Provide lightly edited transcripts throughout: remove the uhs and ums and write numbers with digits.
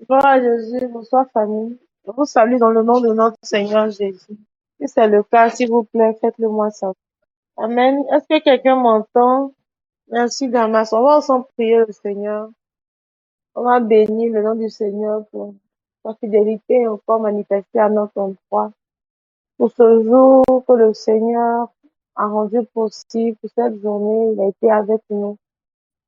Gloire à Jésus, bonsoir famille. Je vous salue dans le nom de notre Seigneur Jésus. Si c'est le cas, s'il vous plaît, faites-le moi ça. Amen. Est-ce que quelqu'un m'entend? Merci Damas. On va ensemble prier le Seigneur. On va bénir le nom du Seigneur pour sa fidélité encore manifestée à notre endroit. Pour ce jour que le Seigneur a rendu possible, pour cette journée, il a été avec nous.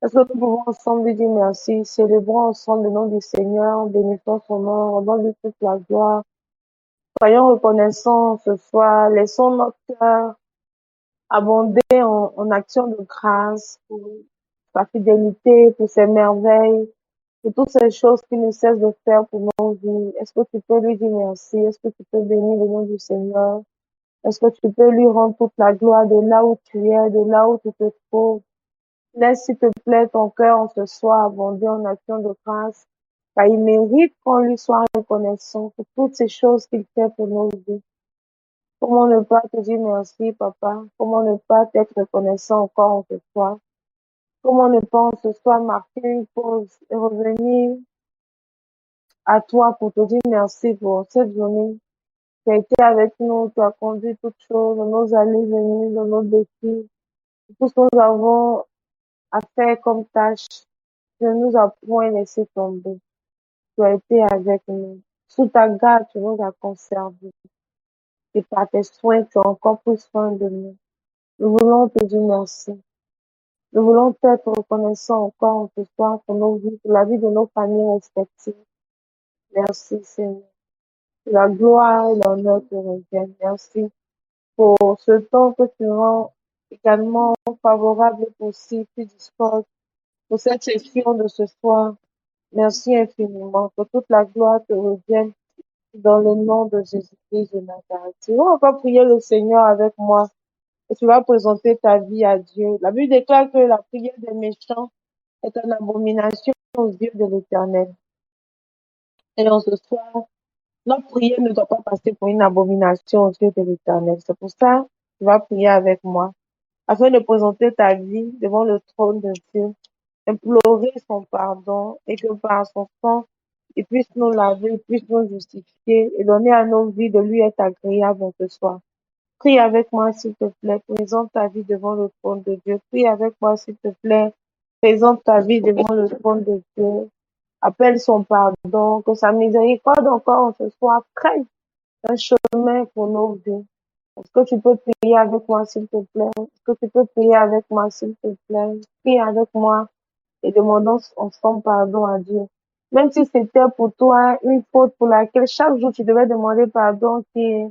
Est-ce que nous pouvons ensemble lui dire merci, célébrons ensemble le nom du Seigneur, bénissons son nom, rendons-lui toute la gloire. Soyons reconnaissants ce soir, laissons notre cœur abonder en actions de grâce pour sa fidélité, pour ses merveilles, pour toutes ces choses qu'il ne cesse de faire pour nos vies. Est-ce que tu peux lui dire merci? Est-ce que tu peux bénir le nom du Seigneur? Est-ce que tu peux lui rendre toute la gloire de là où tu es, de là où tu te trouves? Laisse, s'il te plaît, ton cœur en ce soir abondé en actions de grâce, car il mérite qu'on lui soit reconnaissant pour toutes ces choses qu'il fait pour nos vies. Comment ne pas te dire merci, papa? Comment ne pas t'être reconnaissant encore en ce soir? Comment ne pas en ce soir marquer une pause et revenir à toi pour te dire merci pour cette journée? Tu as été avec nous, tu as conduit toutes choses, dans nos allées et venues, dans nos défis, tout ce que nous avons à faire comme tâche. Tu ne nous as point laissé tomber. Tu as été avec nous. Sous ta garde, tu nous as conservés. Et par tes soins, tu as encore pris soin de nous. Nous voulons te dire merci. Nous voulons t'être reconnaissants encore en ce soir pour nos vies, pour la vie de nos familles respectives. Merci, Seigneur. Que la gloire et l'honneur te reviennent. Merci pour ce temps que tu rends également favorable et possible, tu disposes pour cette session de ce soir. Merci infiniment. Que toute la gloire te revienne dans le nom de Jésus-Christ de Nazareth. Tu vas encore prier le Seigneur avec moi et tu vas présenter ta vie à Dieu. La Bible déclare que la prière des méchants est une abomination aux yeux de l'Éternel. Et en ce soir, notre prière ne doit pas passer pour une abomination aux yeux de l'Éternel. C'est pour ça que tu vas prier avec moi afin de présenter ta vie devant le trône de Dieu, implorer son pardon et que par son sang, il puisse nous laver, il puisse nous justifier et donner à nos vies de lui être agréable en ce soir. Prie avec moi, s'il te plaît. Présente ta vie devant le trône de Dieu. Prie avec moi, s'il te plaît. Présente ta vie devant le trône de Dieu. Appelle son pardon, que sa miséricorde encore en ce soir crée un chemin pour nos vies. Est-ce que tu peux prier avec moi, s'il te plaît? Est-ce que tu peux prier avec moi, s'il te plaît? Prie avec moi et demandons ensemble pardon à Dieu. Même si c'était pour toi une faute pour laquelle chaque jour tu devais demander pardon, qui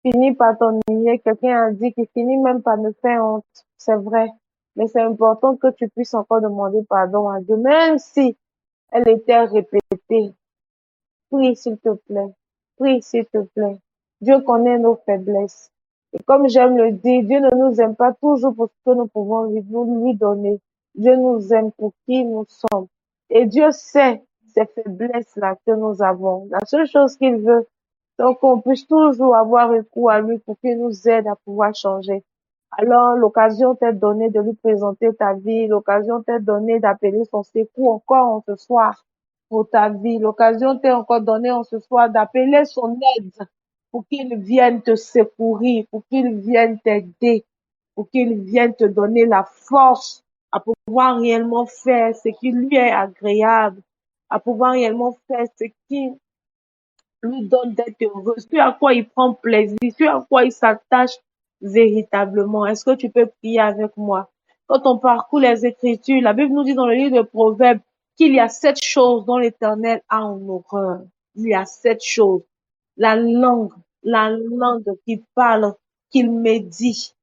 finit par t'ennuyer. Quelqu'un a dit qu'il finit même par me faire honte. C'est vrai. Mais c'est important que tu puisses encore demander pardon à Dieu, même si elle était répétée. Prie, s'il te plaît. Prie, s'il te plaît. Dieu connaît nos faiblesses. Et comme j'aime le dire, Dieu ne nous aime pas toujours pour ce que nous pouvons lui donner. Dieu nous aime pour qui nous sommes. Et Dieu sait ces faiblesses-là que nous avons. La seule chose qu'il veut, c'est qu'on puisse toujours avoir recours à lui pour qu'il nous aide à pouvoir changer. Alors, l'occasion t'est donnée de lui présenter ta vie, l'occasion t'est donnée d'appeler son secours encore en ce soir pour ta vie. L'occasion t'est encore donnée en ce soir d'appeler son aide pour qu'il vienne te secourir, pour qu'il vienne t'aider, pour qu'il vienne te donner la force à pouvoir réellement faire ce qui lui est agréable, à pouvoir réellement faire ce qui lui donne d'être heureux, ce à quoi il prend plaisir, ce à quoi il s'attache véritablement. Est-ce que tu peux prier avec moi? Quand on parcourt les Écritures, la Bible nous dit dans le livre de Proverbes qu'il y a 7 choses dont l'Éternel a en horreur. Il y a 7 choses. La langue qui parle, qu'il médit.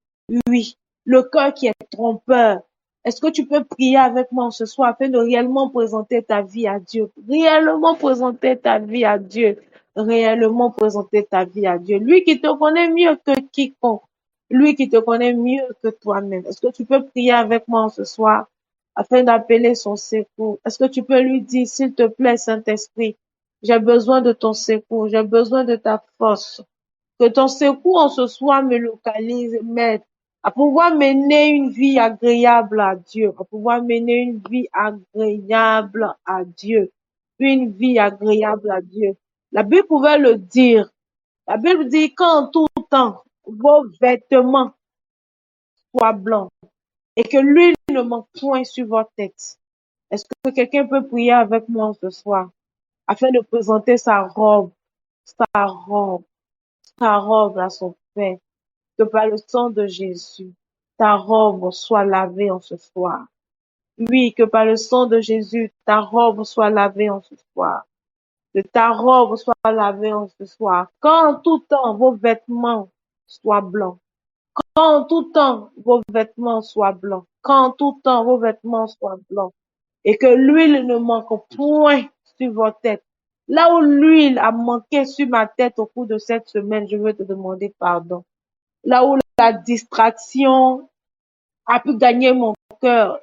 Oui. Le cœur qui est trompeur. Est-ce que tu peux prier avec moi ce soir afin de réellement présenter ta vie à Dieu? Réellement présenter ta vie à Dieu. Réellement présenter ta vie à Dieu. Lui qui te connaît mieux que quiconque. Lui qui te connaît mieux que toi-même. Est-ce que tu peux prier avec moi ce soir afin d'appeler son secours? Est-ce que tu peux lui dire, s'il te plaît, Saint-Esprit, j'ai besoin de ton secours, j'ai besoin de ta force. Que ton secours en ce soir me localise, m'aide à pouvoir mener une vie agréable à Dieu, à pouvoir mener une vie agréable à Dieu. une vie agréable à Dieu. La Bible pouvait le dire. La Bible dit qu'en tout temps, vos vêtements soient blancs et que l'huile ne manque point sur votre tête. Est-ce que quelqu'un peut prier avec moi ce soir afin de présenter sa robe, sa robe à son Père, que par le sang de Jésus, ta robe soit lavée en ce soir. Oui, que par le sang de Jésus, ta robe soit lavée en ce soir. Que ta robe soit lavée en ce soir. Qu'en tout temps, vos vêtements soient blancs. Qu'en tout temps, vos vêtements soient blancs. Qu'en tout temps, vos vêtements soient blancs. Et que l'huile ne manque point sur votre tête. Là où l'huile a manqué sur ma tête au cours de cette semaine, je veux te demander pardon. Là où la distraction a pu gagner mon cœur,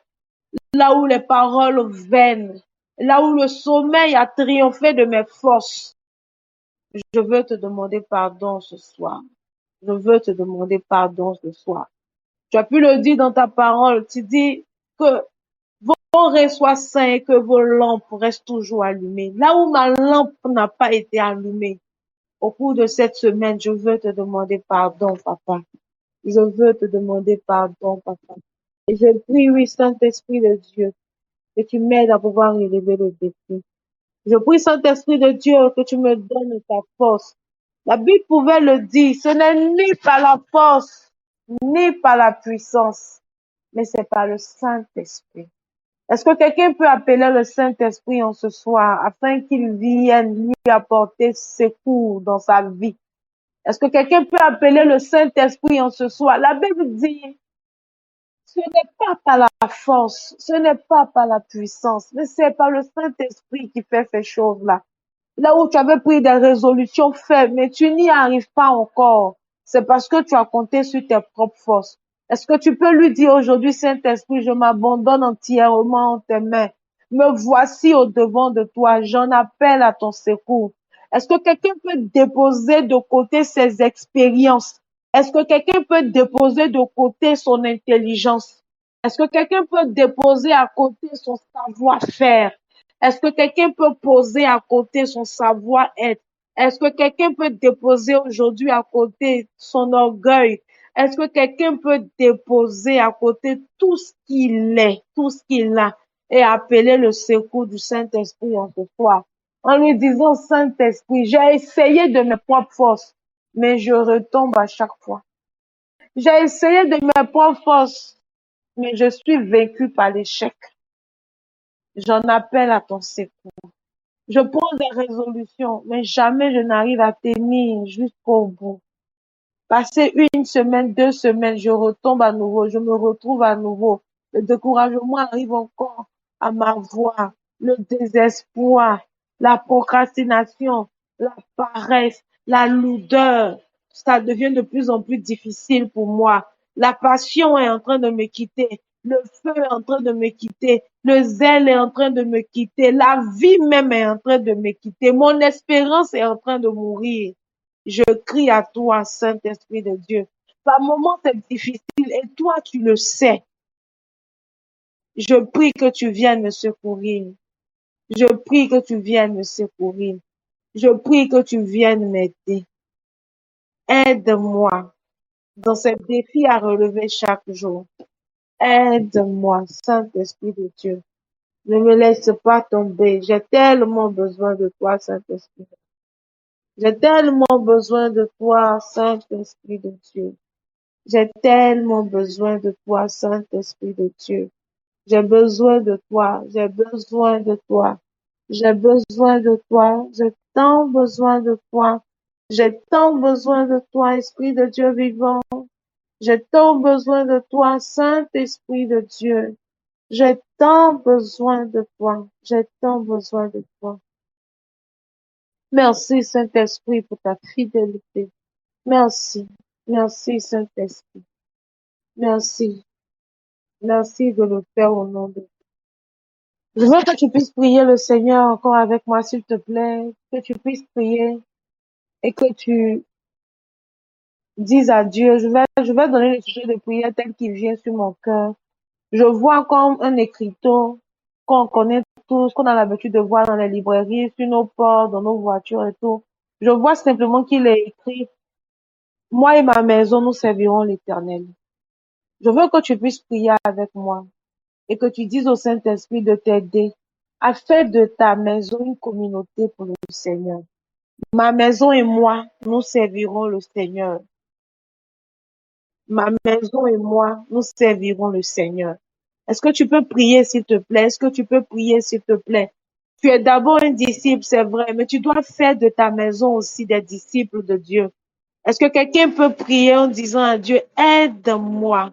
là où les paroles vaines, là où le sommeil a triomphé de mes forces, je veux te demander pardon ce soir. Je veux te demander pardon ce soir. Tu as pu le dire dans ta parole. Tu dis que vos oreilles soient saints et que vos lampes restent toujours allumées. Là où ma lampe n'a pas été allumée, au cours de cette semaine, je veux te demander pardon, papa. Je veux te demander pardon, papa. Et je prie, oui, Saint-Esprit de Dieu, que tu m'aides à pouvoir relever le défi. Je prie, Saint-Esprit de Dieu, que tu me donnes ta force. La Bible pouvait le dire, ce n'est ni par la force, ni par la puissance, mais c'est par le Saint-Esprit. Est-ce que quelqu'un peut appeler le Saint-Esprit en ce soir afin qu'il vienne lui apporter secours dans sa vie? Est-ce que quelqu'un peut appeler le Saint-Esprit en ce soir? La Bible dit, ce n'est pas par la force, ce n'est pas par la puissance, mais c'est par le Saint-Esprit qui fait ces choses-là. Là où tu avais pris des résolutions faibles, mais tu n'y arrives pas encore, c'est parce que tu as compté sur tes propres forces. Est-ce que tu peux lui dire aujourd'hui, Saint-Esprit, je m'abandonne entièrement en tes mains. Me voici au devant de toi, j'en appelle à ton secours. Est-ce que quelqu'un peut déposer de côté ses expériences? Est-ce que quelqu'un peut déposer de côté son intelligence? Est-ce que quelqu'un peut déposer à côté son savoir-faire? Est-ce que quelqu'un peut poser à côté son savoir-être? Est-ce que quelqu'un peut déposer aujourd'hui à côté son orgueil? Est-ce que quelqu'un peut déposer à côté tout ce qu'il est, tout ce qu'il a, et appeler le secours du Saint-Esprit en ce soir? En lui disant, Saint-Esprit, j'ai essayé de mes propres forces, mais je retombe à chaque fois. J'ai essayé de mes propres forces, mais je suis vaincu par l'échec. J'en appelle à ton secours. Je prends des résolutions, mais jamais je n'arrive à tenir jusqu'au bout. Passer une semaine, 2 semaines, je retombe à nouveau, je me retrouve à nouveau. Le découragement arrive encore à ma voix, le désespoir, la procrastination, la paresse, la lourdeur. Ça devient de plus en plus difficile pour moi. La passion est en train de me quitter. Le feu est en train de me quitter. Le zèle est en train de me quitter. La vie même est en train de me quitter. Mon espérance est en train de mourir. Je crie à toi, Saint-Esprit de Dieu. Par moments, c'est difficile et toi, tu le sais. Je prie que tu viennes me secourir. Je prie que tu viennes me secourir. Je prie que tu viennes m'aider. Aide-moi dans ces défis à relever chaque jour. Aide-moi, Saint-Esprit de Dieu. Ne me laisse pas tomber. J'ai tellement besoin de toi, Saint-Esprit. J'ai tellement besoin de toi, Saint-Esprit de Dieu. J'ai tellement besoin de toi, Saint-Esprit de Dieu. J'ai besoin de toi. J'ai besoin de toi. J'ai besoin de toi. J'ai tant besoin de toi. J'ai tant besoin de toi, Esprit de Dieu vivant. J'ai tant besoin de toi, Saint-Esprit de Dieu. J'ai tant besoin de toi. J'ai tant besoin de toi. Merci, Saint-Esprit, pour ta fidélité. Merci. Merci, Saint-Esprit. Merci. Merci de le faire au nom de Dieu. Je veux que tu puisses prier le Seigneur encore avec moi, s'il te plaît. Que tu puisses prier et que tu dises à Dieu, je vais donner le sujet de prière tel qu'il vient sur mon cœur. Je vois comme un écriteau qu'on connaît partout, ce qu'on a l'habitude de voir dans les librairies, sur nos portes, dans nos voitures et tout. Je vois simplement qu'il est écrit, moi et ma maison, nous servirons l'Éternel. Je veux que tu puisses prier avec moi et que tu dises au Saint-Esprit de t'aider à faire de ta maison une communauté pour le Seigneur. Ma maison et moi, nous servirons le Seigneur. Ma maison et moi, nous servirons le Seigneur. Est-ce que tu peux prier, s'il te plaît? Est-ce que tu peux prier, s'il te plaît? Tu es d'abord un disciple, c'est vrai, mais tu dois faire de ta maison aussi des disciples de Dieu. Est-ce que quelqu'un peut prier en disant à Dieu, aide-moi,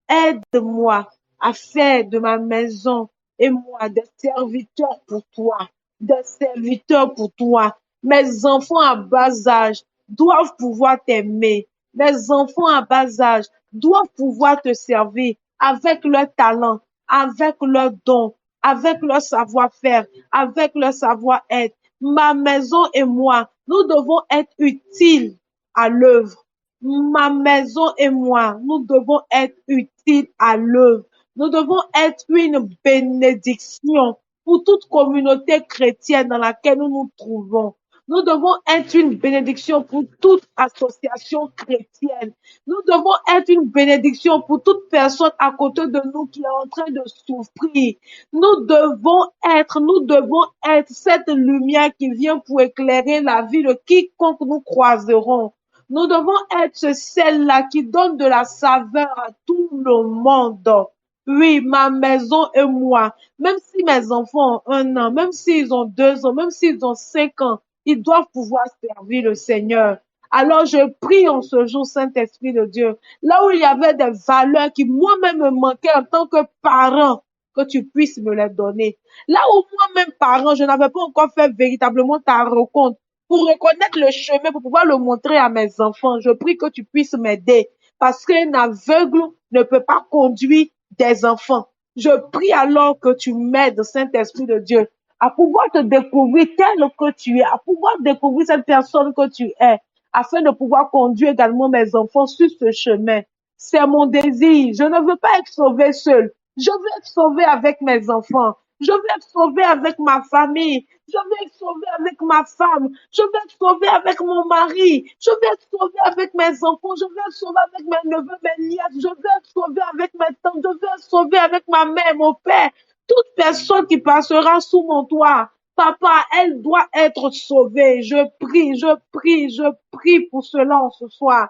aide-moi à faire de ma maison et moi des serviteurs pour toi, des serviteurs pour toi. Mes enfants à bas âge doivent pouvoir t'aimer. Mes enfants à bas âge doivent pouvoir te servir avec leur talent, avec leur don, avec leur savoir-faire, avec leur savoir-être. Ma maison et moi, nous devons être utiles à l'œuvre. Ma maison et moi, nous devons être utiles à l'œuvre. Nous devons être une bénédiction pour toute communauté chrétienne dans laquelle nous nous trouvons. Nous devons être une bénédiction pour toute association chrétienne. Nous devons être une bénédiction pour toute personne à côté de nous qui est en train de souffrir. Nous devons être cette lumière qui vient pour éclairer la vie de quiconque nous croiserons. Nous devons être celle-là qui donne de la saveur à tout le monde. Oui, ma maison et moi, même si mes enfants ont 1 an, même s'ils ont 2 ans, même s'ils ont 5 ans, ils doivent pouvoir servir le Seigneur. Alors je prie en ce jour, Saint-Esprit de Dieu, là où il y avait des valeurs qui moi-même me manquaient en tant que parent, que tu puisses me les donner. Là où moi-même parent, je n'avais pas encore fait véritablement ta rencontre pour reconnaître le chemin, pour pouvoir le montrer à mes enfants. Je prie que tu puisses m'aider parce qu'un aveugle ne peut pas conduire des enfants. Je prie alors que tu m'aides, Saint-Esprit de Dieu, à pouvoir te découvrir tel que tu es, à pouvoir découvrir cette personne que tu es, afin de pouvoir conduire également mes enfants sur ce chemin. C'est mon désir. Je ne veux pas être sauvé seul. Je veux être sauvé avec mes enfants. Je veux être sauvé avec ma famille. Je veux être sauvé avec ma femme. Je veux être sauvé avec mon mari. Je veux être sauvé avec mes enfants. Je veux être sauvé avec mes neveux, mes nièces. Je veux être sauvé avec mes tantes. Je veux être sauvé avec ma mère, mon père. Toute personne qui passera sous mon toit, papa, elle doit être sauvée. Je prie, je prie, je prie pour cela en ce soir.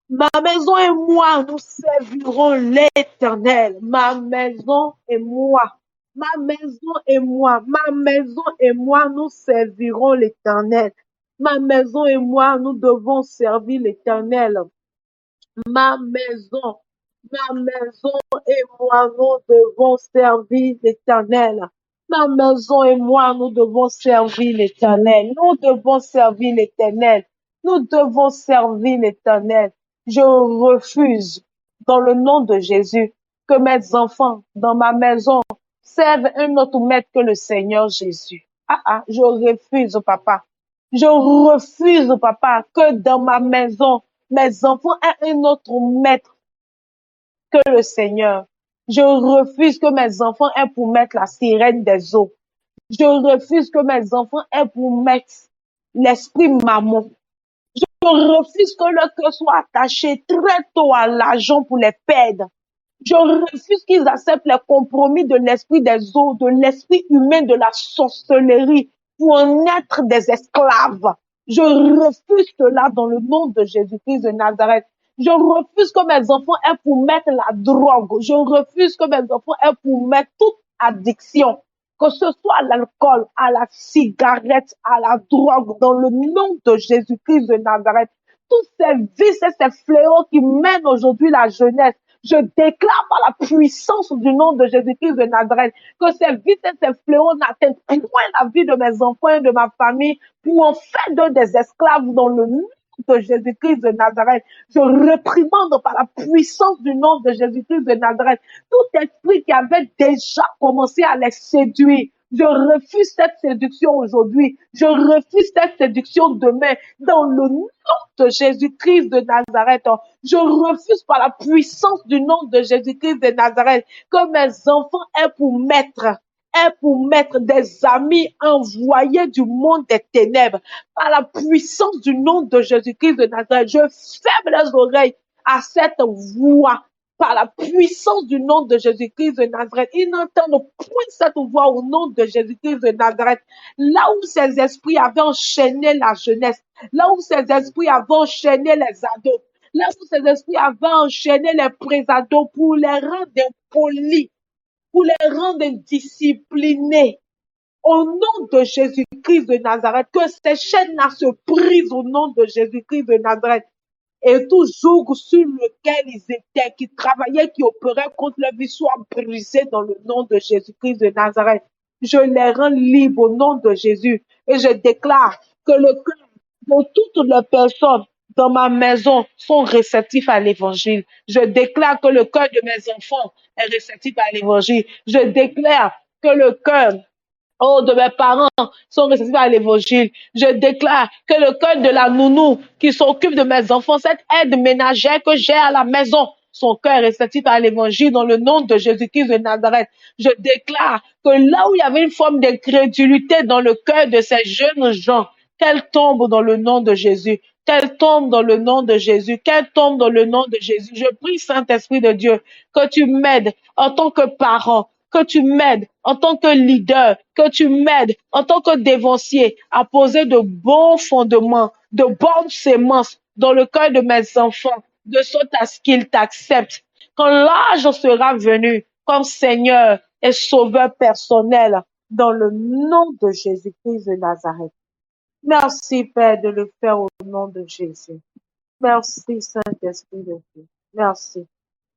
Ma maison et moi, nous servirons l'Éternel. Ma maison et moi, ma maison et moi, ma maison et moi, nous servirons l'Éternel. Ma maison et moi, nous devons servir l'Éternel. Ma maison, ma maison et moi, nous devons servir l'Éternel. Ma maison et moi, nous devons servir l'Éternel. Nous devons servir l'Éternel. Nous devons servir l'Éternel. Je refuse, dans le nom de Jésus, que mes enfants dans ma maison servent un autre maître que le Seigneur Jésus. Je refuse, papa. Je refuse, papa, que dans ma maison, mes enfants aient un autre maître que le Seigneur. Je refuse que mes enfants aient pour maître la sirène des eaux. Je refuse que mes enfants aient pour maître l'esprit mammon. Je refuse que leur cœur soit attaché très tôt à l'argent pour les perdre. Je refuse qu'ils acceptent les compromis de l'esprit des eaux, de l'esprit humain, de la sorcellerie, pour en être des esclaves. Je refuse cela dans le nom de Jésus-Christ de Nazareth. Je refuse que mes enfants aient pour mettre la drogue. Je refuse que mes enfants aient pour mettre toute addiction, que ce soit à l'alcool, à la cigarette, à la drogue, dans le nom de Jésus-Christ de Nazareth. Tous ces vices et ces fléaux qui mènent aujourd'hui la jeunesse, je déclare par la puissance du nom de Jésus-Christ de Nazareth que ces vices et ces fléaux n'atteignent point la vie de mes enfants et de ma famille pour en faire d'eux des esclaves dans le nom de Jésus-Christ de Nazareth. Je réprimande par la puissance du nom de Jésus-Christ de Nazareth tout esprit qui avait déjà commencé à les séduire. Je refuse cette séduction aujourd'hui. Je refuse cette séduction demain dans le nom de Jésus-Christ de Nazareth. Je refuse par la puissance du nom de Jésus-Christ de Nazareth que mes enfants aient pour maître est pour mettre des amis envoyés du monde des ténèbres. Par la puissance du nom de Jésus-Christ de Nazareth, je ferme les oreilles à cette voix. Par la puissance du nom de Jésus-Christ de Nazareth, ils n'entendent point cette voix au nom de Jésus-Christ de Nazareth. Là où ces esprits avaient enchaîné la jeunesse, là où ces esprits avaient enchaîné les ados, là où ces esprits avaient enchaîné les présados pour les rendre impolis, pour les rendre indisciplinés. Au nom de Jésus-Christ de Nazareth, que ces chaînes-là se brisent au nom de Jésus-Christ de Nazareth. Et tout joug sur lequel ils étaient, qui travaillaient, qui opéraient contre leur vie, soit brisé dans le nom de Jésus-Christ de Nazareth. Je les rends libres au nom de Jésus. Et je déclare que le cœur de toutes les personnes dans ma maison sont réceptifs à l'évangile. Je déclare que le cœur de mes enfants est réceptif à l'évangile. Je déclare que le cœur de mes parents sont réceptifs à l'évangile. Je déclare que le cœur de la nounou qui s'occupe de mes enfants, cette aide ménagère que j'ai à la maison, son cœur est réceptif à l'évangile dans le nom de Jésus-Christ de Nazareth. Je déclare que là où il y avait une forme d'incrédulité dans le cœur de ces jeunes gens, qu'elle tombe dans le nom de Jésus. Qu'elle tombe dans le nom de Jésus. Qu'elle tombe dans le nom de Jésus. Je prie, Saint-Esprit de Dieu, que tu m'aides en tant que parent, que tu m'aides en tant que leader, que tu m'aides en tant que dévancier à poser de bons fondements, de bonnes sémences dans le cœur de mes enfants, de sorte à ce qu'ils t'acceptent. Quand l'âge sera venu comme Seigneur et Sauveur personnel, dans le nom de Jésus-Christ de Nazareth. Merci, Père, de le faire au nom de Jésus. Merci, Saint-Esprit de Dieu. Merci.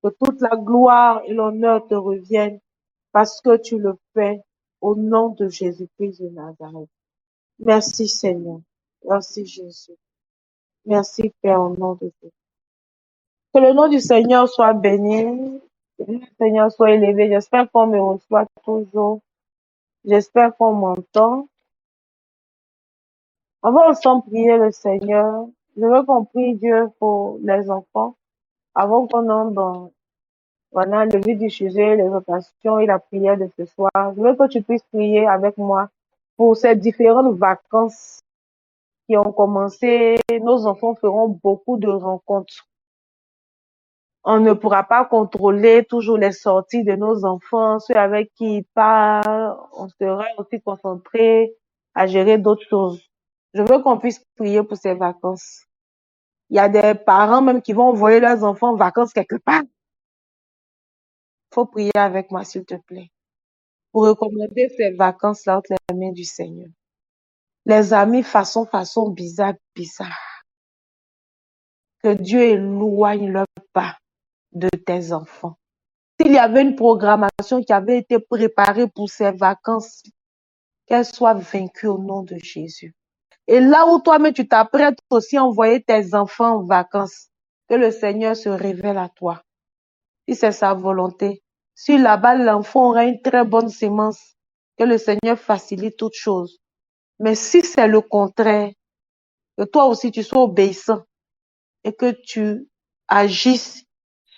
Que toute la gloire et l'honneur te reviennent parce que tu le fais au nom de Jésus-Christ de Nazareth. Merci, Seigneur. Merci, Jésus. Merci, Père, au nom de Dieu. Que le nom du Seigneur soit béni. Que le nom du Seigneur soit élevé. J'espère qu'on me reçoit toujours. J'espère qu'on m'entend. On va ensemble prier le Seigneur. Je veux qu'on prie Dieu pour les enfants avant qu'on entre dans voilà, le vif du sujet, les rotations et la prière de ce soir. Je veux que tu puisses prier avec moi pour ces différentes vacances qui ont commencé. Nos enfants feront beaucoup de rencontres. On ne pourra pas contrôler toujours les sorties de nos enfants, ceux avec qui ils parlent. On sera aussi concentré à gérer d'autres choses. Je veux qu'on puisse prier pour ces vacances. Il y a des parents même qui vont envoyer leurs enfants en vacances quelque part. Faut prier avec moi, s'il te plaît, pour recommander ces vacances-là entre les mains du Seigneur. Les amis façon bizarre. Que Dieu éloigne leur pas de tes enfants. S'il y avait une programmation qui avait été préparée pour ces vacances, qu'elle soit vaincue au nom de Jésus. Et là où toi-même tu t'apprêtes aussi à envoyer tes enfants en vacances, que le Seigneur se révèle à toi. Si c'est sa volonté, si là-bas l'enfant aura une très bonne sémence, que le Seigneur facilite toutes choses. Mais si c'est le contraire, que toi aussi tu sois obéissant et que tu agisses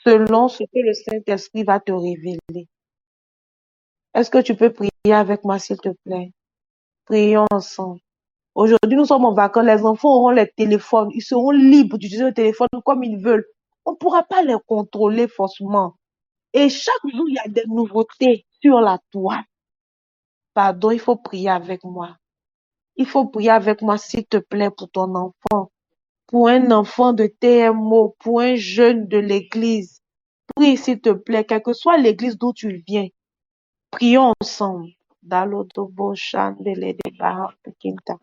selon ce que le Saint-Esprit va te révéler. Est-ce que tu peux prier avec moi, s'il te plaît? Prions ensemble. Aujourd'hui, nous sommes en vacances. Les enfants auront les téléphones. Ils seront libres d'utiliser le téléphone comme ils veulent. On ne pourra pas les contrôler forcément. Et chaque jour, il y a des nouveautés sur la toile. Pardon, il faut prier avec moi. Il faut prier avec moi, s'il te plaît, pour ton enfant. Pour un enfant de TMO, pour un jeune de l'église. Prie, s'il te plaît, quelle que soit l'église d'où tu viens. Prions ensemble. Dalodobo Chandele de Baha Pekinta.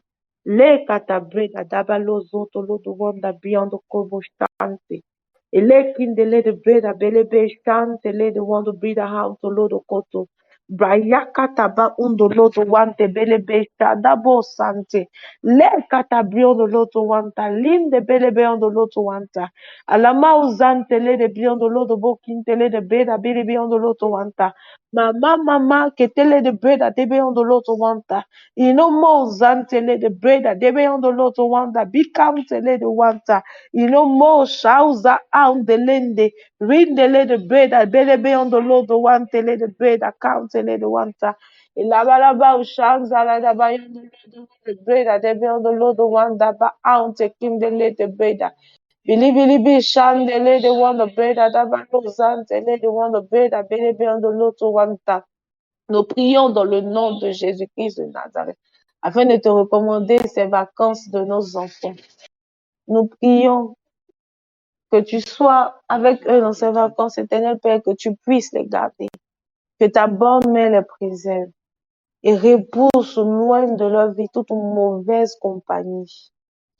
Le Katabreda Dabalo Zoto Lodo Wanda Beyond the Kobo Stante. Ele Kindele de Breda Belebe Stante Le de Wando Brida House Lodo Koto. Brayaka Taba Undo Lodo Wante Belebe Dabo Sante. Le Katabrio de Loto Wanta. Linde Belebe on the Loto Wanta. Alama Uzante Le de Beyond the Lodo Bokintele de Breda Belebe on the Loto Wanta. Mama, ketele de breda debe on the loto wanta. Ino mo zantele de breda debe on the loto wanta. Bikam tele de wanta. Ino mo shauza on the lende. Rindele de breda belebe on the loto wantele de breda countele de wanta. Ilabalaba ushanzala daba yondolo the breda de beyondolo the one daba out taking the late breda. Bilibilibi shandele the one the breda daba lozantele the one the breda bele beyondolo to one ta. Nous prions dans le nom de Jésus-Christ de Nazareth afin de te recommander ces vacances de nos enfants. Nous prions que tu sois avec eux dans ces vacances, éternel Père, que tu puisses les garder, que ta bonne main les préserve et repousse loin de leur vie toute mauvaise compagnie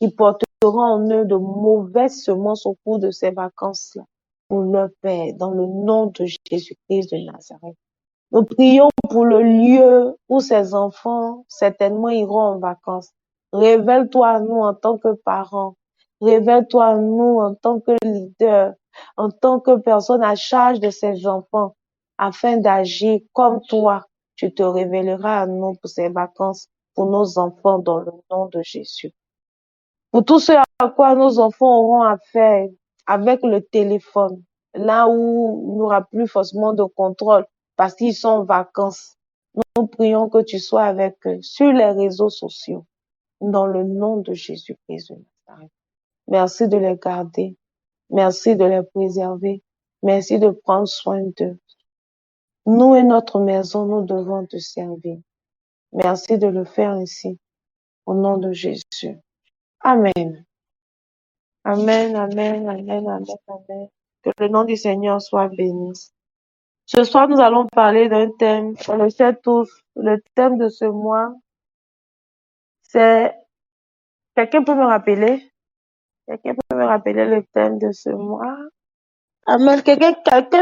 qui portera en eux de mauvaises semences au cours de ces vacances-là pour leur Père, dans le nom de Jésus-Christ de Nazareth. Nous prions pour le lieu où ces enfants certainement iront en vacances. Révèle-toi à nous en tant que parents. Révèle-toi à nous en tant que leader, en tant que personne à charge de ces enfants, afin d'agir comme toi. Tu te révéleras à nous pour ces vacances, pour nos enfants, dans le nom de Jésus. Pour tout ce à quoi nos enfants auront affaire avec le téléphone, là où il n'y aura plus forcément de contrôle parce qu'ils sont en vacances, nous prions que tu sois avec eux sur les réseaux sociaux, dans le nom de Jésus-Christ de Nazareth. Merci de les garder. Merci de les préserver. Merci de prendre soin d'eux. Nous et notre maison, nous devons te servir. Merci de le faire ainsi. Au nom de Jésus. Amen. Amen, amen, amen, amen, amen. Que le nom du Seigneur soit béni. Ce soir, nous allons parler d'un thème, on le sait tous, le thème de ce mois, c'est, quelqu'un peut me rappeler? Quelqu'un peut me rappeler le thème de ce mois? Amen. Quelqu'un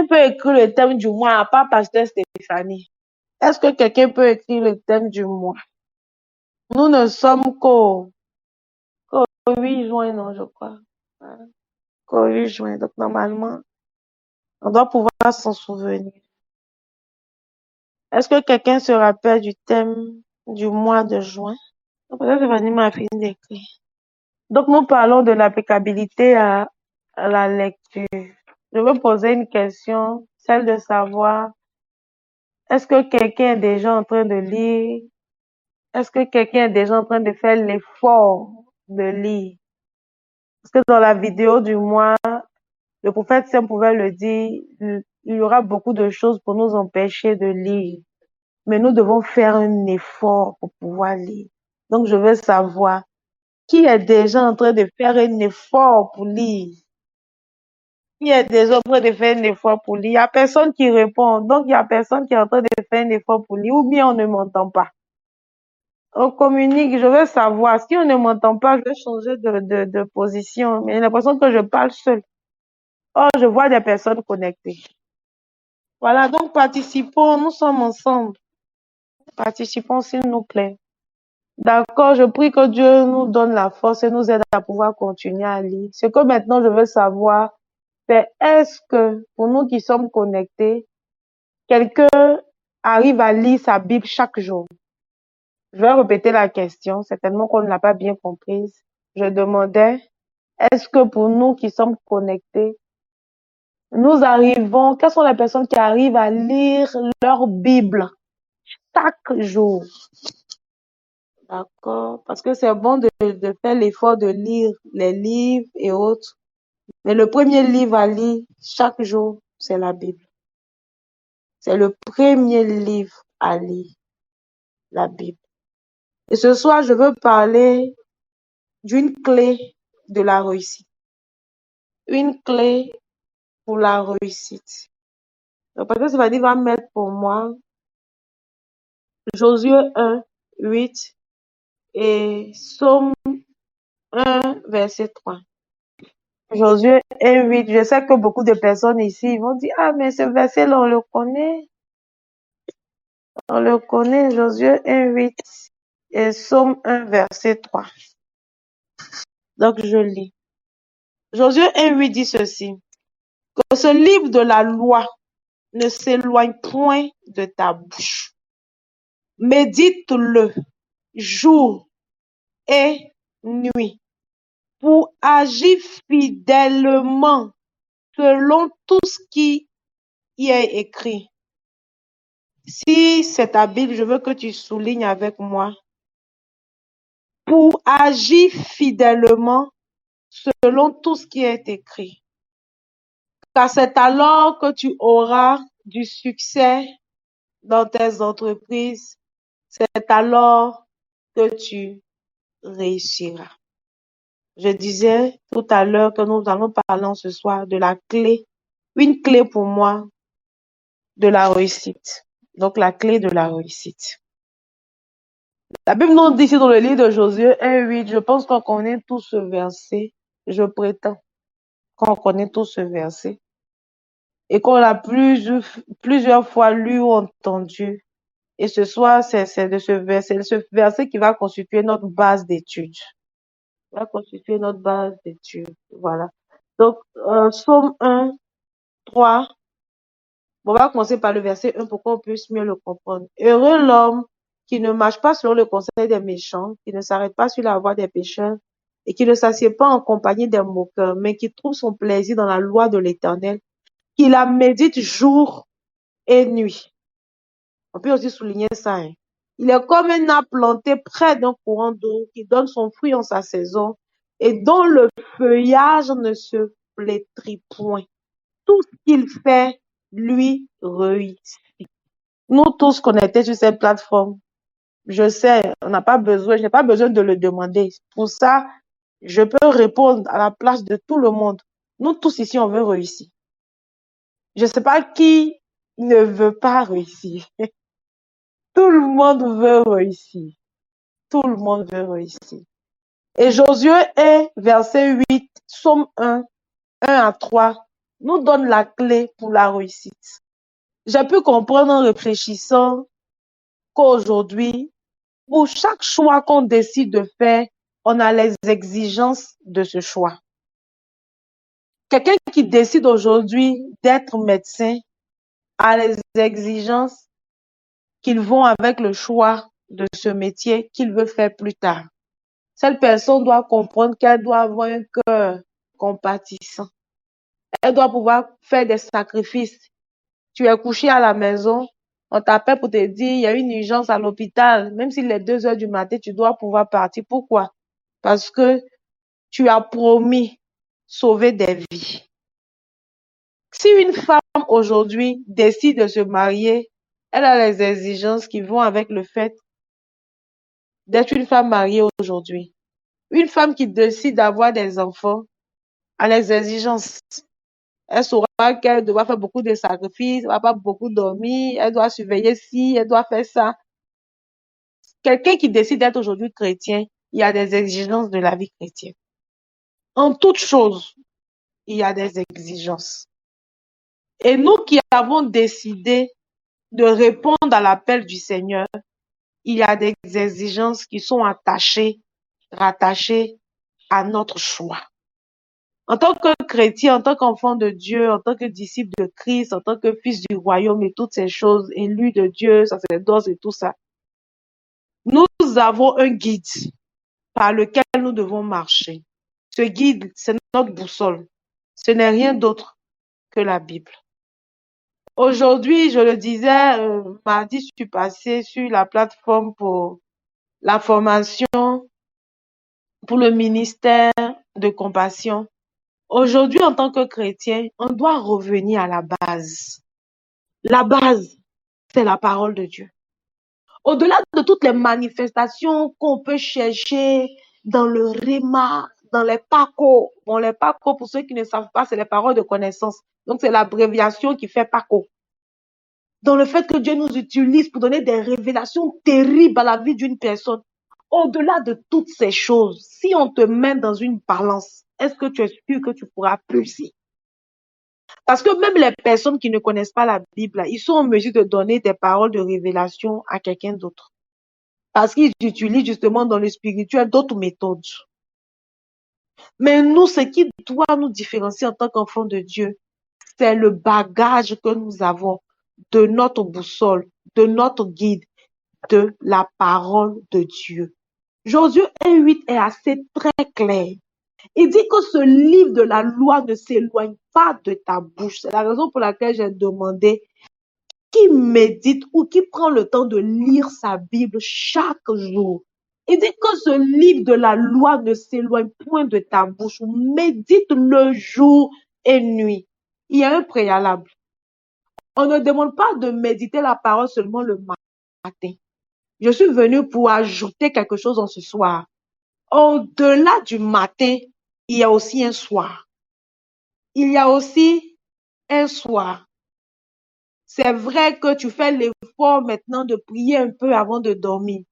peut écrire le thème du mois, à part Pasteur Stéphanie. Est-ce que quelqu'un peut écrire le thème du mois? Nous ne sommes qu'au 8 juin, non, je crois. Hein? Qu'au 8 juin. Donc, normalement, on doit pouvoir s'en souvenir. Est-ce que quelqu'un se rappelle du thème du mois de juin? Peut-être que Fanny m'a fini d'écrire. Donc, nous parlons de l'applicabilité à la lecture. Je veux poser une question, celle de savoir, est-ce que quelqu'un est déjà en train de lire? Est-ce que quelqu'un est déjà en train de faire l'effort de lire? Parce que dans la vidéo du mois, le prophète Sam pouvait le dire, il y aura beaucoup de choses pour nous empêcher de lire. Mais nous devons faire un effort pour pouvoir lire. Donc, je veux savoir qui est déjà en train de faire un effort pour lire. Qui est déjà en train de faire un effort pour lire. Il n'y a personne qui répond. Donc, il n'y a personne qui est en train de faire un effort pour lire. Ou bien on ne m'entend pas. On communique. Je veux savoir. Si on ne m'entend pas, je vais changer de position. Mais j'ai l'impression que je parle seule. Oh, je vois des personnes connectées. Voilà. Donc, participons. Nous sommes ensemble. Participons, s'il nous plaît. D'accord, je prie que Dieu nous donne la force et nous aide à pouvoir continuer à lire. Ce que maintenant je veux savoir, c'est est-ce que pour nous qui sommes connectés, quelqu'un arrive à lire sa Bible chaque jour? Je vais répéter la question, certainement qu'on ne l'a pas bien comprise. Je demandais, est-ce que pour nous qui sommes connectés, quelles sont les personnes qui arrivent à lire leur Bible chaque jour? D'accord, parce que c'est bon de faire l'effort de lire les livres et autres. Mais le premier livre à lire chaque jour, c'est la Bible. C'est le premier livre à lire, la Bible. Et ce soir, je veux parler d'une clé de la réussite. Une clé pour la réussite. Donc, peut-être ça va mettre pour moi Josué 1, 8 et Psaume 1, verset 3. Josué 1, 8. Je sais que beaucoup de personnes ici vont dire, ah, mais ce verset-là, on le connaît. On le connaît, Josué 1, 8 et Psaume 1, verset 3. Donc, je lis. Josué 1, 8 dit ceci. Que ce livre de la loi ne s'éloigne point de ta bouche. Médite-le jour et nuit pour agir fidèlement selon tout ce qui y est écrit. Si c'est ta Bible, je veux que tu soulignes avec moi. Pour agir fidèlement selon tout ce qui est écrit. Car c'est alors que tu auras du succès dans tes entreprises. C'est alors que tu réussiras. Je disais tout à l'heure que nous allons parler ce soir de la clé, une clé pour moi de la réussite. Donc la clé de la réussite. La Bible nous dit ici dans le livre de Josué 1:8, je pense qu'on connaît tout ce verset, je prétends qu'on connaît tout ce verset et qu'on l'a plusieurs fois lu ou entendu. Et ce soir, c'est de ce verset qui va constituer notre base d'études. Va constituer notre base d'études. Voilà. Donc, Psaume 1, 3. On va commencer par le verset 1 pour qu'on puisse mieux le comprendre. Heureux l'homme qui ne marche pas selon le conseil des méchants, qui ne s'arrête pas sur la voie des pécheurs et qui ne s'assied pas en compagnie des moqueurs, mais qui trouve son plaisir dans la loi de l'Éternel, qui la médite jour et nuit. On peut aussi souligner ça. Hein. Il est comme un arbre planté près d'un courant d'eau qui donne son fruit en sa saison et dont le feuillage ne se flétrit point. Tout ce qu'il fait lui réussit. Nous tous connectés sur cette plateforme, je sais, je n'ai pas besoin de le demander. Pour ça, je peux répondre à la place de tout le monde. Nous tous ici, on veut réussir. Je ne sais pas qui ne veut pas réussir. Tout le monde veut réussir. Tout le monde veut réussir. Et Josué 1, verset 8, Psaume 1, 1 à 3, nous donne la clé pour la réussite. J'ai pu comprendre en réfléchissant qu'aujourd'hui, pour chaque choix qu'on décide de faire, on a les exigences de ce choix. Quelqu'un qui décide aujourd'hui d'être médecin a les exigences qui vont avec le choix de ce métier qu'il veut faire plus tard. Cette personne doit comprendre qu'elle doit avoir un cœur compatissant. Elle doit pouvoir faire des sacrifices. Tu es couché à la maison, on t'appelle pour te dire il y a une urgence à l'hôpital. Même s'il est 2 heures du matin, tu dois pouvoir partir. Pourquoi? Parce que tu as promis sauver des vies. Si une femme aujourd'hui décide de se marier, elle a les exigences qui vont avec le fait d'être une femme mariée aujourd'hui. Une femme qui décide d'avoir des enfants a les exigences. Elle saura qu'elle doit faire beaucoup de sacrifices, elle ne va pas beaucoup dormir, elle doit surveiller ci, elle doit faire ça. Quelqu'un qui décide d'être aujourd'hui chrétien, il y a des exigences de la vie chrétienne. En toute chose, il y a des exigences. Et nous qui avons décidé de répondre à l'appel du Seigneur, il y a des exigences qui sont rattachées à notre choix. En tant que chrétien, en tant qu'enfant de Dieu, en tant que disciple de Christ, en tant que fils du royaume et toutes ces choses, élus de Dieu, sacerdoce et tout ça, nous avons un guide par lequel nous devons marcher. Ce guide, c'est notre boussole. Ce n'est rien d'autre que la Bible. Aujourd'hui, je le disais, mardi, je suis passée sur la plateforme pour la formation pour le ministère de compassion. Aujourd'hui, en tant que chrétien, on doit revenir à la base. La base, c'est la parole de Dieu. Au-delà de toutes les manifestations qu'on peut chercher dans le Réma, dans les PACO. Bon, les PACO, pour ceux qui ne savent pas, c'est les paroles de connaissance. Donc, c'est l'abréviation qui fait PACO. Dans le fait que Dieu nous utilise pour donner des révélations terribles à la vie d'une personne. Au-delà de toutes ces choses, si on te met dans une balance, est-ce que tu es sûr que tu pourras peser? Parce que même les personnes qui ne connaissent pas la Bible, ils sont en mesure de donner des paroles de révélation à quelqu'un d'autre. Parce qu'ils utilisent justement dans le spirituel d'autres méthodes. Mais nous, ce qui doit nous différencier en tant qu'enfants de Dieu, c'est le bagage que nous avons de notre boussole, de notre guide, de la parole de Dieu. Josué 1:8 est assez très clair. Il dit que ce livre de la loi ne s'éloigne pas de ta bouche. C'est la raison pour laquelle j'ai demandé qui médite ou qui prend le temps de lire sa Bible chaque jour. Il dit que ce livre de la loi ne s'éloigne point de ta bouche. Médite le jour et nuit. Il y a un préalable. On ne demande pas de méditer la parole seulement le matin. Je suis venue pour ajouter quelque chose en ce soir. Au-delà du matin, il y a aussi un soir. Il y a aussi un soir. C'est vrai que tu fais l'effort maintenant de prier un peu avant de dormir.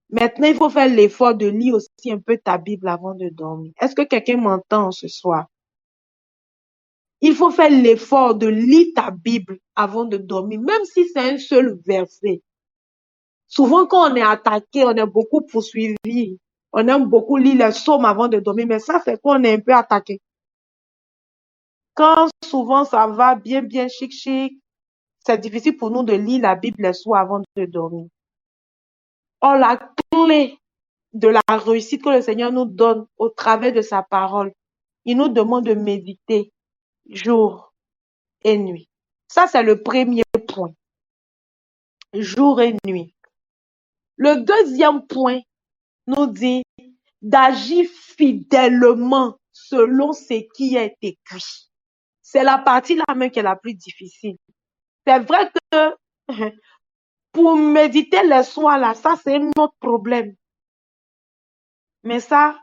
Maintenant, il faut faire l'effort de lire aussi un peu ta Bible avant de dormir. Est-ce que quelqu'un m'entend ce soir? Il faut faire l'effort de lire ta Bible avant de dormir, même si c'est un seul verset. Souvent, quand on est attaqué, on est beaucoup poursuivi. On aime beaucoup lire les psaumes avant de dormir, mais ça fait qu'on est un peu attaqué. Quand souvent ça va bien, bien chic, chic, c'est difficile pour nous de lire la Bible le soir avant de dormir. Or, la clé de la réussite que le Seigneur nous donne au travers de sa parole, il nous demande de méditer jour et nuit. Ça, c'est le premier point. Jour et nuit. Le deuxième point nous dit d'agir fidèlement selon ce qui est écrit. C'est la partie là même qui est la plus difficile. C'est vrai que pour méditer le soir là, ça c'est un autre problème. Mais ça,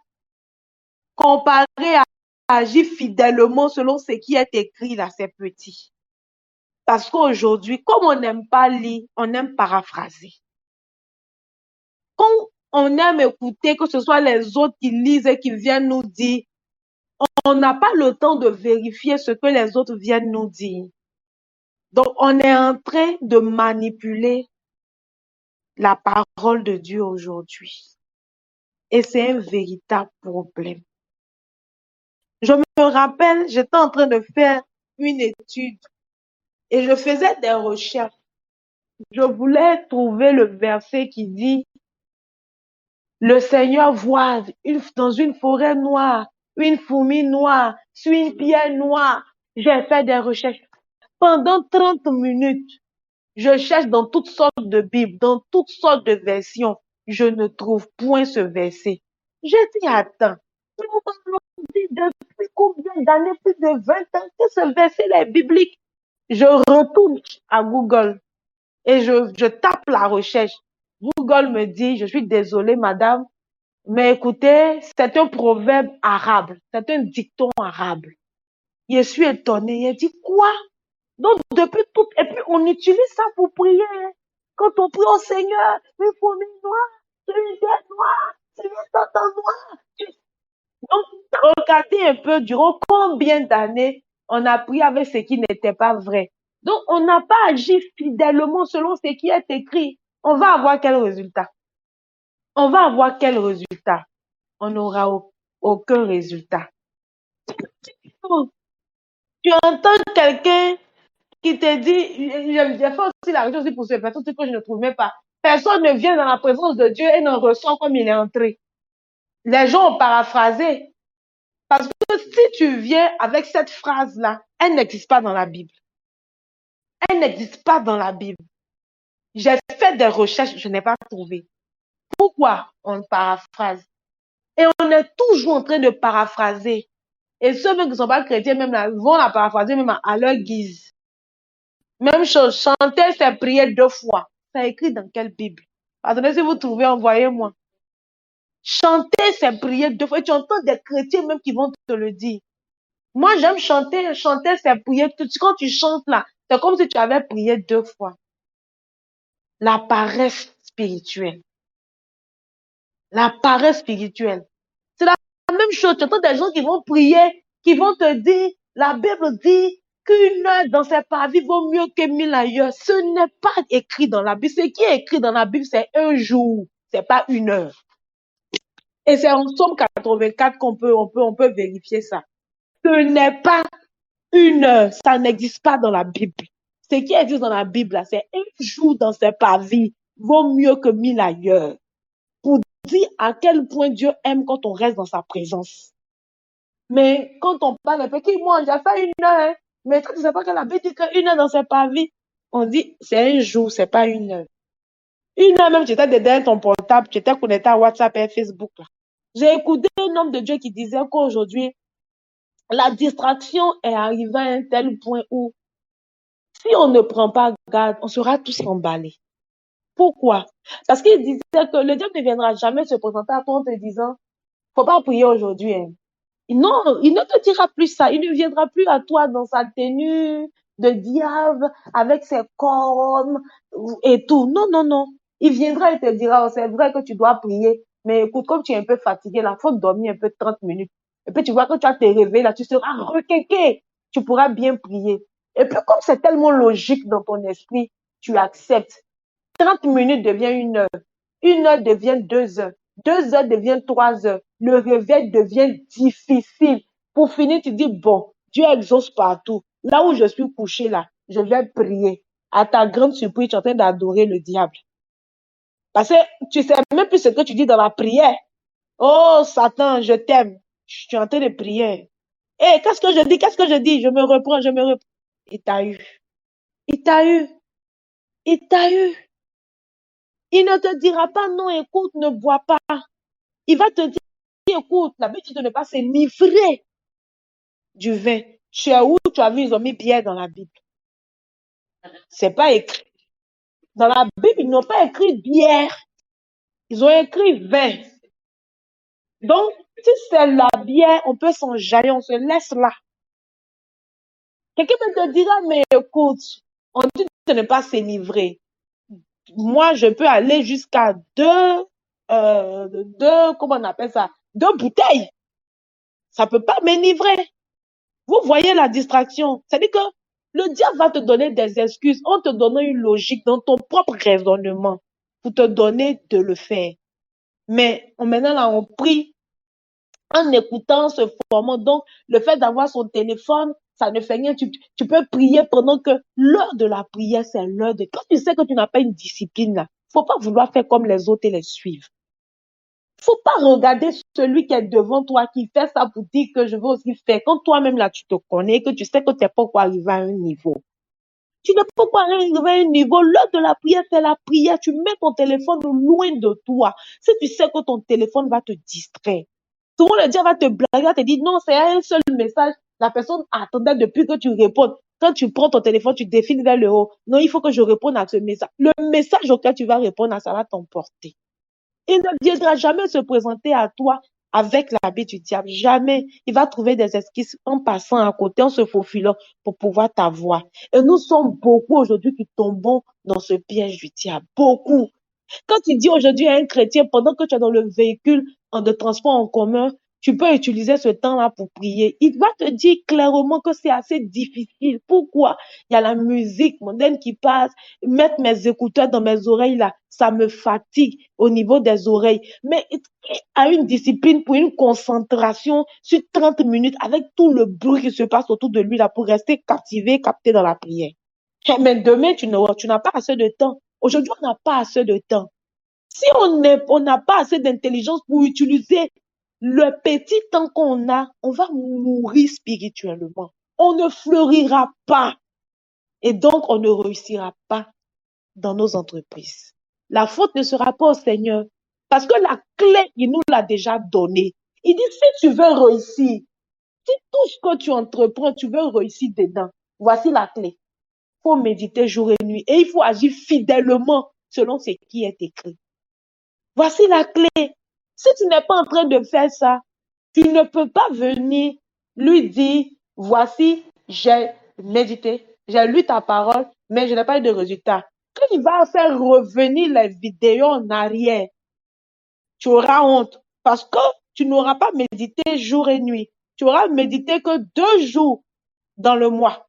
comparé à agir fidèlement selon ce qui est écrit là, c'est petit. Parce qu'aujourd'hui, comme on n'aime pas lire, on aime paraphraser. Quand on aime écouter, que ce soit les autres qui lisent et qui viennent nous dire, on n'a pas le temps de vérifier ce que les autres viennent nous dire. Donc, on est en train de manipuler la parole de Dieu aujourd'hui. Et c'est un véritable problème. Je me rappelle, j'étais en train de faire une étude et je faisais des recherches. Je voulais trouver le verset qui dit le Seigneur voit dans une forêt noire, une fourmi noire, sur une pierre noire. J'ai fait des recherches. Pendant 30 minutes, je cherche dans toutes sortes de Bibles, dans toutes sortes de versions. Je ne trouve point ce verset. J'ai dit, attends, depuis combien d'années, plus de 20 ans, que ce verset est biblique. Je retourne à Google et je tape la recherche. Google me dit, je suis désolée, madame, mais écoutez, c'est un proverbe arabe, c'est un dicton arabe. Je suis étonnée, il dit quoi? Donc, depuis tout, et puis on utilise ça pour prier. Quand on prie au Seigneur, une fourmi noire, une tête noire, une tête noire. Donc, regardez un peu, durant combien d'années on a prié avec ce qui n'était pas vrai. Donc, on n'a pas agi fidèlement selon ce qui est écrit. On va avoir quel résultat? On va avoir quel résultat? On n'aura aucun résultat. Tu entends quelqu'un qui te dit, j'ai fait aussi la recherche pour ces personnes que je ne trouvais pas. Personne ne vient dans la présence de Dieu et ne ressent comme il est entré. Les gens ont paraphrasé. Parce que si tu viens avec cette phrase-là, elle n'existe pas dans la Bible. Elle n'existe pas dans la Bible. J'ai fait des recherches, je n'ai pas trouvé. Pourquoi on paraphrase? Et on est toujours en train de paraphraser. Et ceux qui ne sont pas chrétiens, même là, vont la paraphraser même à leur guise. Même chose, chanter, c'est prier 2 fois. C'est écrit dans quelle Bible? Attendez, si vous trouvez, envoyez-moi. Chanter, c'est prier 2 fois. Et tu entends des chrétiens même qui vont te le dire. Moi, j'aime chanter. Chanter, c'est prier. Quand tu chantes là, c'est comme si tu avais prié 2 fois. La paresse spirituelle. La paresse spirituelle. C'est la même chose. Tu entends des gens qui vont prier, qui vont te dire, la Bible dit qu'une heure dans ses parvis vaut mieux que 1000 ailleurs. Ce n'est pas écrit dans la Bible. Ce qui est écrit dans la Bible, c'est un jour. C'est pas une heure. Et c'est en Somme 84 qu'on peut vérifier ça. Ce n'est pas une heure. Ça n'existe pas dans la Bible. Ce qui existe dans la Bible, c'est un jour dans ses parvis vaut mieux que 1000 ailleurs. Pour dire à quel point Dieu aime quand on reste dans sa présence. Mais quand on parle, fait qu'il moi, j'ai fait une heure, mais tu ne sais pas que la Bible dit qu'une heure dans ses parvis. On dit, c'est un jour, c'est pas une heure. Une heure même, tu étais derrière ton portable, tu étais connecté à WhatsApp et Facebook, là. J'ai écouté un homme de Dieu qui disait qu'aujourd'hui, la distraction est arrivée à un tel point où, si on ne prend pas garde, on sera tous emballés. Pourquoi? Parce qu'il disait que le diable ne viendra jamais se présenter à toi en te disant, faut pas prier aujourd'hui, hein. Non, il ne te dira plus ça. Il ne viendra plus à toi dans sa tenue de diable, avec ses cornes et tout. Non, non, non. Il viendra et te dira, oh, c'est vrai que tu dois prier, mais écoute, comme tu es un peu fatigué, là, faut dormir un peu 30 minutes. Et puis tu vois que tu vas te réveiller, là, tu seras requéqué. Tu pourras bien prier. Et puis comme c'est tellement logique dans ton esprit, tu acceptes. 30 minutes devient une heure devient 2 heures, 2 heures devient 3 heures, le réveil devient difficile. Pour finir, tu dis, bon, Dieu exauce partout. Là où je suis couché, là, je vais prier. À ta grande surprise, tu es en train d'adorer le diable. Parce que tu sais même plus ce que tu dis dans la prière. Oh, Satan, je t'aime. Je suis en train de prier. Hé, qu'est-ce que je dis? Qu'est-ce que je dis? Je me reprends, je me reprends. Il t'a eu. Il t'a eu. Il t'a eu. Il ne te dira pas non, écoute, ne bois pas. Il va te dire, écoute, la Bible dit de ne pas s'enivrer du vin. Tu es où tu as vu, ils ont mis bière dans la Bible. C'est pas écrit. Dans la Bible, ils n'ont pas écrit bière. Ils ont écrit vin. Donc, si c'est la bière, on peut s'enjailler, on se laisse là. Quelqu'un peut te dire, mais écoute, on dit de ne pas s'enivrer. Moi, je peux aller jusqu'à comment on appelle ça? 2 bouteilles. Ça peut pas m'enivrer. Vous voyez la distraction. C'est-à-dire que le diable va te donner des excuses en te donnant une logique dans ton propre raisonnement pour te donner de le faire. Mais maintenant, là, on prie en écoutant ce format. Donc, le fait d'avoir son téléphone, ça ne fait rien. Tu peux prier pendant que l'heure de la prière, c'est l'heure de... Quand tu sais que tu n'as pas une discipline, là, faut pas vouloir faire comme les autres et les suivre. Faut pas regarder celui qui est devant toi, qui fait ça pour dire que je veux aussi faire. Quand toi-même, là, tu te connais, que tu sais que tu n'es pas encore arrivé à un niveau. Tu n'es pas encore arrivé à un niveau. L'heure de la prière, c'est la prière. Tu mets ton téléphone loin de toi. Si tu sais que ton téléphone va te distraire. Souvent, le diable va te blaguer, va te dire, non, c'est un seul message. La personne attendait depuis que tu répondes. Quand tu prends ton téléphone, tu défiles vers le haut. Non, il faut que je réponde à ce message. Le message auquel tu vas répondre, ça va t'emporter. Il ne viendra jamais se présenter à toi avec l'habit du diable. Jamais. Il va trouver des excuses en passant à côté, en se faufilant pour pouvoir t'avoir. Et nous sommes beaucoup aujourd'hui qui tombons dans ce piège du diable. Beaucoup. Quand tu dis aujourd'hui à un chrétien, pendant que tu es dans le véhicule de transport en commun, tu peux utiliser ce temps-là pour prier. Il va te dire clairement que c'est assez difficile. Pourquoi? Il y a la musique mondaine qui passe. Mettre mes écouteurs dans mes oreilles, là, ça me fatigue au niveau des oreilles. Mais il a une discipline pour une concentration sur 30 minutes avec tout le bruit qui se passe autour de lui, là, pour rester captivé, capté dans la prière. Mais demain, tu n'as pas assez de temps. Aujourd'hui, on n'a pas assez de temps. Si on n'a pas assez d'intelligence pour utiliser le petit temps qu'on a, on va mourir spirituellement. On ne fleurira pas. Et donc, on ne réussira pas dans nos entreprises. La faute ne sera pas au Seigneur. Parce que la clé, il nous l'a déjà donnée. Il dit, si tu veux réussir, si tout ce que tu entreprends, tu veux réussir dedans, voici la clé. Il faut méditer jour et nuit. Et il faut agir fidèlement selon ce qui est écrit. Voici la clé. Si tu n'es pas en train de faire ça, tu ne peux pas venir lui dire, voici, j'ai médité, j'ai lu ta parole, mais je n'ai pas eu de résultat. Quand il va faire revenir les vidéos en arrière, tu auras honte parce que tu n'auras pas médité jour et nuit. Tu auras médité que 2 jours dans le mois.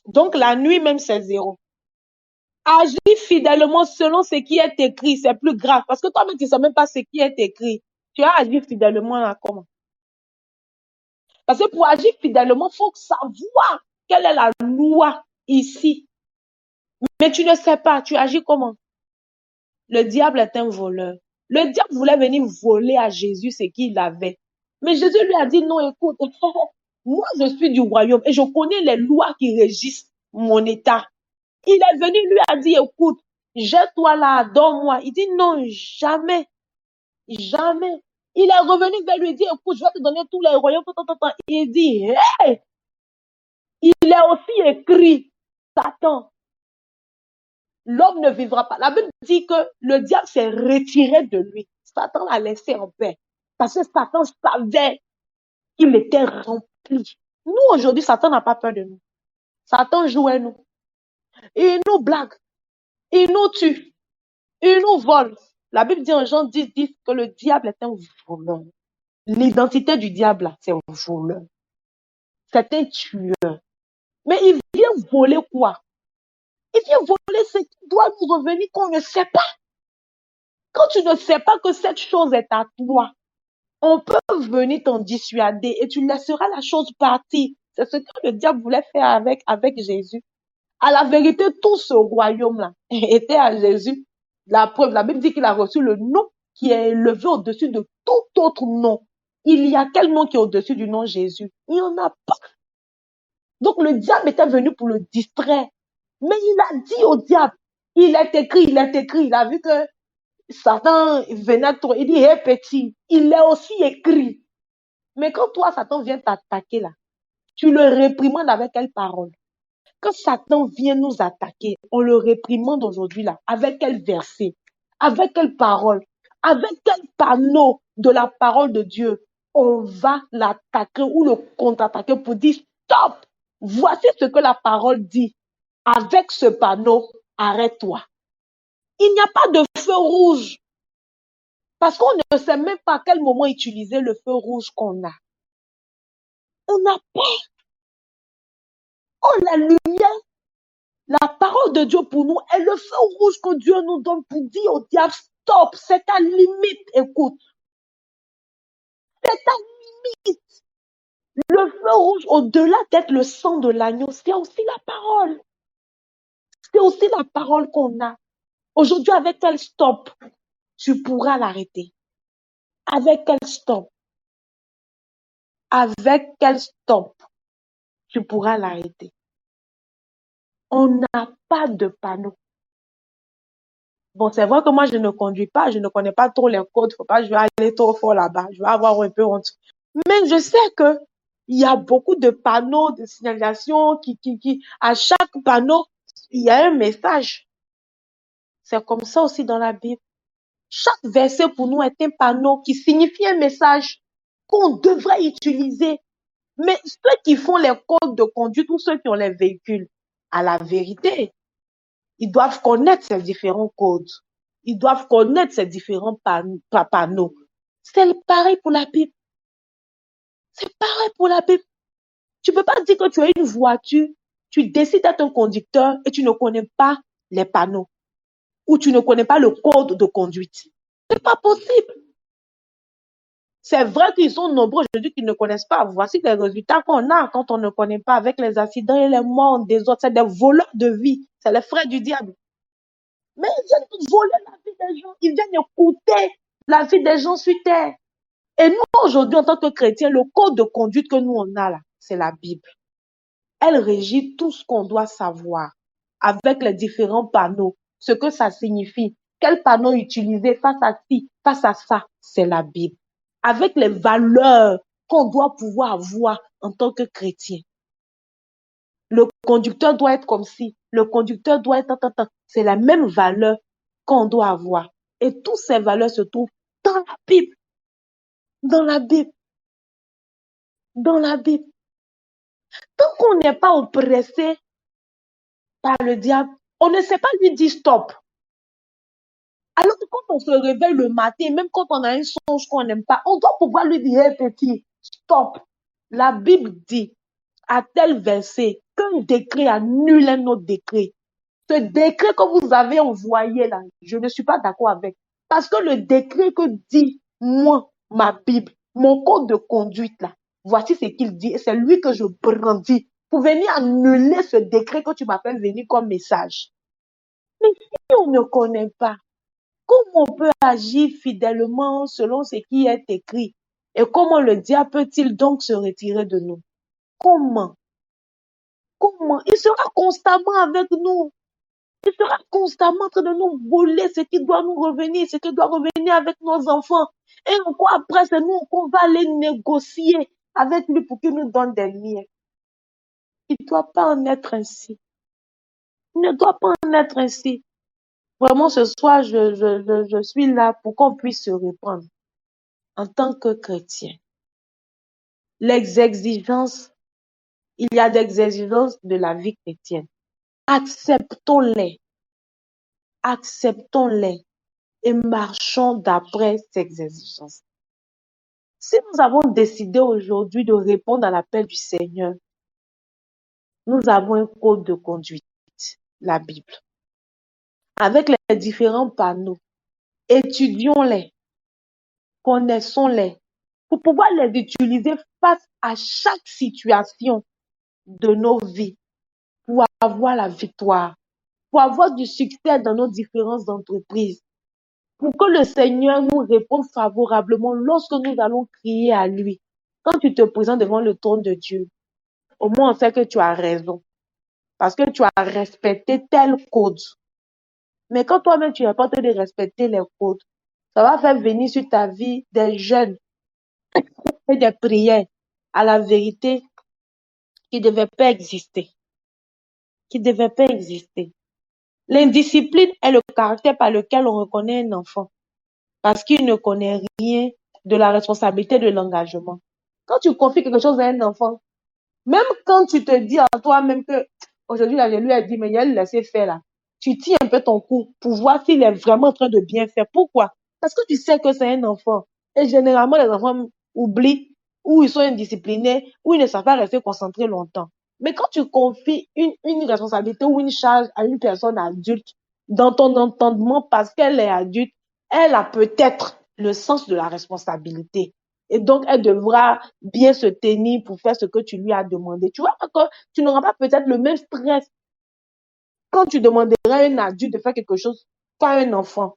Donc la nuit même, c'est 0. Agis fidèlement selon ce qui est écrit, c'est plus grave. Parce que toi-même, tu ne sais même pas ce qui est écrit. Tu as agi fidèlement là, comment? Parce que pour agir fidèlement, il faut savoir quelle est la loi ici. Mais tu ne sais pas, tu agis comment? Le diable est un voleur. Le diable voulait venir voler à Jésus ce qu'il avait. Mais Jésus lui a dit, non, écoute, moi je suis du royaume et je connais les lois qui régissent mon état. Il est venu, lui a dit, écoute, jette-toi là, adore-moi. Il dit, non, jamais, jamais. Il est revenu vers lui et dit, écoute, je vais te donner tous les royaumes. Il dit, hey, il est aussi écrit, Satan, l'homme ne vivra pas. La Bible dit que le diable s'est retiré de lui. Satan l'a laissé en paix. Parce que Satan savait qu'il était rempli. Nous, aujourd'hui, Satan n'a pas peur de nous. Satan joue à nous. Il nous blague. Il nous tue. Il nous vole. La Bible dit en Jean 10 que le diable est un voleur. L'identité du diable, c'est un voleur. C'est un tueur. Mais il vient voler quoi? Il vient voler ce qui doit nous revenir qu'on ne sait pas. Quand tu ne sais pas que cette chose est à toi, on peut venir t'en dissuader et tu laisseras la chose partir. C'est ce que le diable voulait faire avec Jésus. À la vérité, tout ce royaume-là était à Jésus. La preuve, la Bible dit qu'il a reçu le nom qui est élevé au-dessus de tout autre nom. Il y a quel nom qui est au-dessus du nom Jésus? Il n'y en a pas. Donc le diable était venu pour le distraire. Mais il a dit au diable, il est écrit, il a vu que Satan venait trop, il dit, hé petit, il est aussi écrit. Mais quand toi, Satan vient t'attaquer là, tu le réprimandes avec quelle parole? Quand Satan vient nous attaquer, on le réprimande aujourd'hui là, avec quel verset? Avec quelle parole? Avec quel panneau de la parole de Dieu? On va l'attaquer ou le contre-attaquer pour dire, stop! Voici ce que la parole dit. Avec ce panneau, arrête-toi. Il n'y a pas de feu rouge. Parce qu'on ne sait même pas à quel moment utiliser le feu rouge qu'on a. On n'a pas. Oh, la lumière, la parole de Dieu pour nous est le feu rouge que Dieu nous donne pour dire au diable, stop, c'est ta limite, écoute. C'est ta limite. Le feu rouge, au-delà d'être le sang de l'agneau, c'est aussi la parole. C'est aussi la parole qu'on a. Aujourd'hui, avec quel stop, tu pourras l'arrêter. Avec quel stop? Avec quel stop, tu pourras l'arrêter. On n'a pas de panneau. Bon, c'est vrai que moi, je ne conduis pas, je ne connais pas trop les codes, faut pas, je vais aller trop fort là-bas, je vais avoir un peu honte. Mais je sais que il y a beaucoup de panneaux de signalisation à chaque panneau, il y a un message. C'est comme ça aussi dans la Bible. Chaque verset pour nous est un panneau qui signifie un message qu'on devrait utiliser. Mais ceux qui font les codes de conduite ou ceux qui ont les véhicules, à la vérité, ils doivent connaître ces différents codes. Ils doivent connaître ces différents panneaux. C'est pareil pour la Bible. C'est pareil pour la Bible. Tu ne peux pas dire que tu as une voiture, tu décides d'être un conducteur et tu ne connais pas les panneaux ou tu ne connais pas le code de conduite. Ce n'est pas possible. C'est vrai qu'ils sont nombreux aujourd'hui qui ne connaissent pas. Voici les résultats qu'on a quand on ne connaît pas avec les accidents et les morts des autres. C'est des voleurs de vie. C'est les frères du diable. Mais ils viennent voler la vie des gens. Ils viennent écouter la vie des gens sur terre. Et nous, aujourd'hui, en tant que chrétiens, le code de conduite que nous, on a là, c'est la Bible. Elle régit tout ce qu'on doit savoir avec les différents panneaux, ce que ça signifie, quel panneau utiliser face à ci, face à ça, c'est la Bible. Avec les valeurs qu'on doit pouvoir avoir en tant que chrétien. Le conducteur doit être comme ci, le conducteur doit être... C'est la même valeur qu'on doit avoir. Et toutes ces valeurs se trouvent dans la Bible. Dans la Bible. Dans la Bible. Tant qu'on n'est pas oppressé par le diable, on ne sait pas lui dire stop. Alors que quand on se réveille le matin, même quand on a un songe qu'on n'aime pas, on doit pouvoir lui dire, hey, petit, stop. La Bible dit à tel verset qu'un décret annule un autre décret. Ce décret que vous avez envoyé là, je ne suis pas d'accord avec. Parce que le décret que dit, moi, ma Bible, mon code de conduite là, voici ce qu'il dit et c'est lui que je brandis pour venir annuler ce décret que tu m'appelles venir comme message. Mais si on ne connaît pas, comment on peut agir fidèlement selon ce qui est écrit? Et comment le diable peut-il donc se retirer de nous? Comment? Comment? Il sera constamment avec nous. Il sera constamment en train de nous voler ce qui doit nous revenir, ce qui doit revenir avec nos enfants. Et encore après, c'est nous qu'on va aller négocier avec lui pour qu'il nous donne des miens. Il ne doit pas en être ainsi. Il ne doit pas en être ainsi. Vraiment, ce soir, je suis là pour qu'on puisse se répandre en tant que chrétien. Les exigences, il y a des exigences de la vie chrétienne. Acceptons-les. Acceptons-les et marchons d'après ces exigences. Si nous avons décidé aujourd'hui de répondre à l'appel du Seigneur, nous avons un code de conduite, la Bible, avec les différents panneaux. Étudions-les, connaissons-les, pour pouvoir les utiliser face à chaque situation de nos vies, pour avoir la victoire, pour avoir du succès dans nos différentes entreprises, pour que le Seigneur nous réponde favorablement lorsque nous allons crier à lui. Quand tu te présentes devant le trône de Dieu, au moins on sait que tu as raison, parce que tu as respecté tel code. Mais quand toi-même tu n'es pas en train de respecter les codes, ça va faire venir sur ta vie des jeûnes et des prières à la vérité qui ne devaient pas exister. Qui ne devaient pas exister. L'indiscipline est le caractère par lequel on reconnaît un enfant, parce qu'il ne connaît rien de la responsabilité de l'engagement. Quand tu confies quelque chose à un enfant, même quand tu te dis en toi-même que aujourd'hui, là, je lui ai dit, mais il a le laisser faire là. Tu tiens un peu ton coup pour voir s'il est vraiment en train de bien faire. Pourquoi? Parce que tu sais que c'est un enfant. Et généralement, les enfants oublient, ou ils sont indisciplinés, ou ils ne savent pas rester concentrés longtemps. Mais quand tu confies une responsabilité ou une charge à une personne adulte, dans ton entendement, parce qu'elle est adulte, elle a peut-être le sens de la responsabilité. Et donc, elle devra bien se tenir pour faire ce que tu lui as demandé. Tu vois que tu n'auras pas peut-être le même stress quand tu demanderas à un adulte de faire quelque chose qu'à un enfant.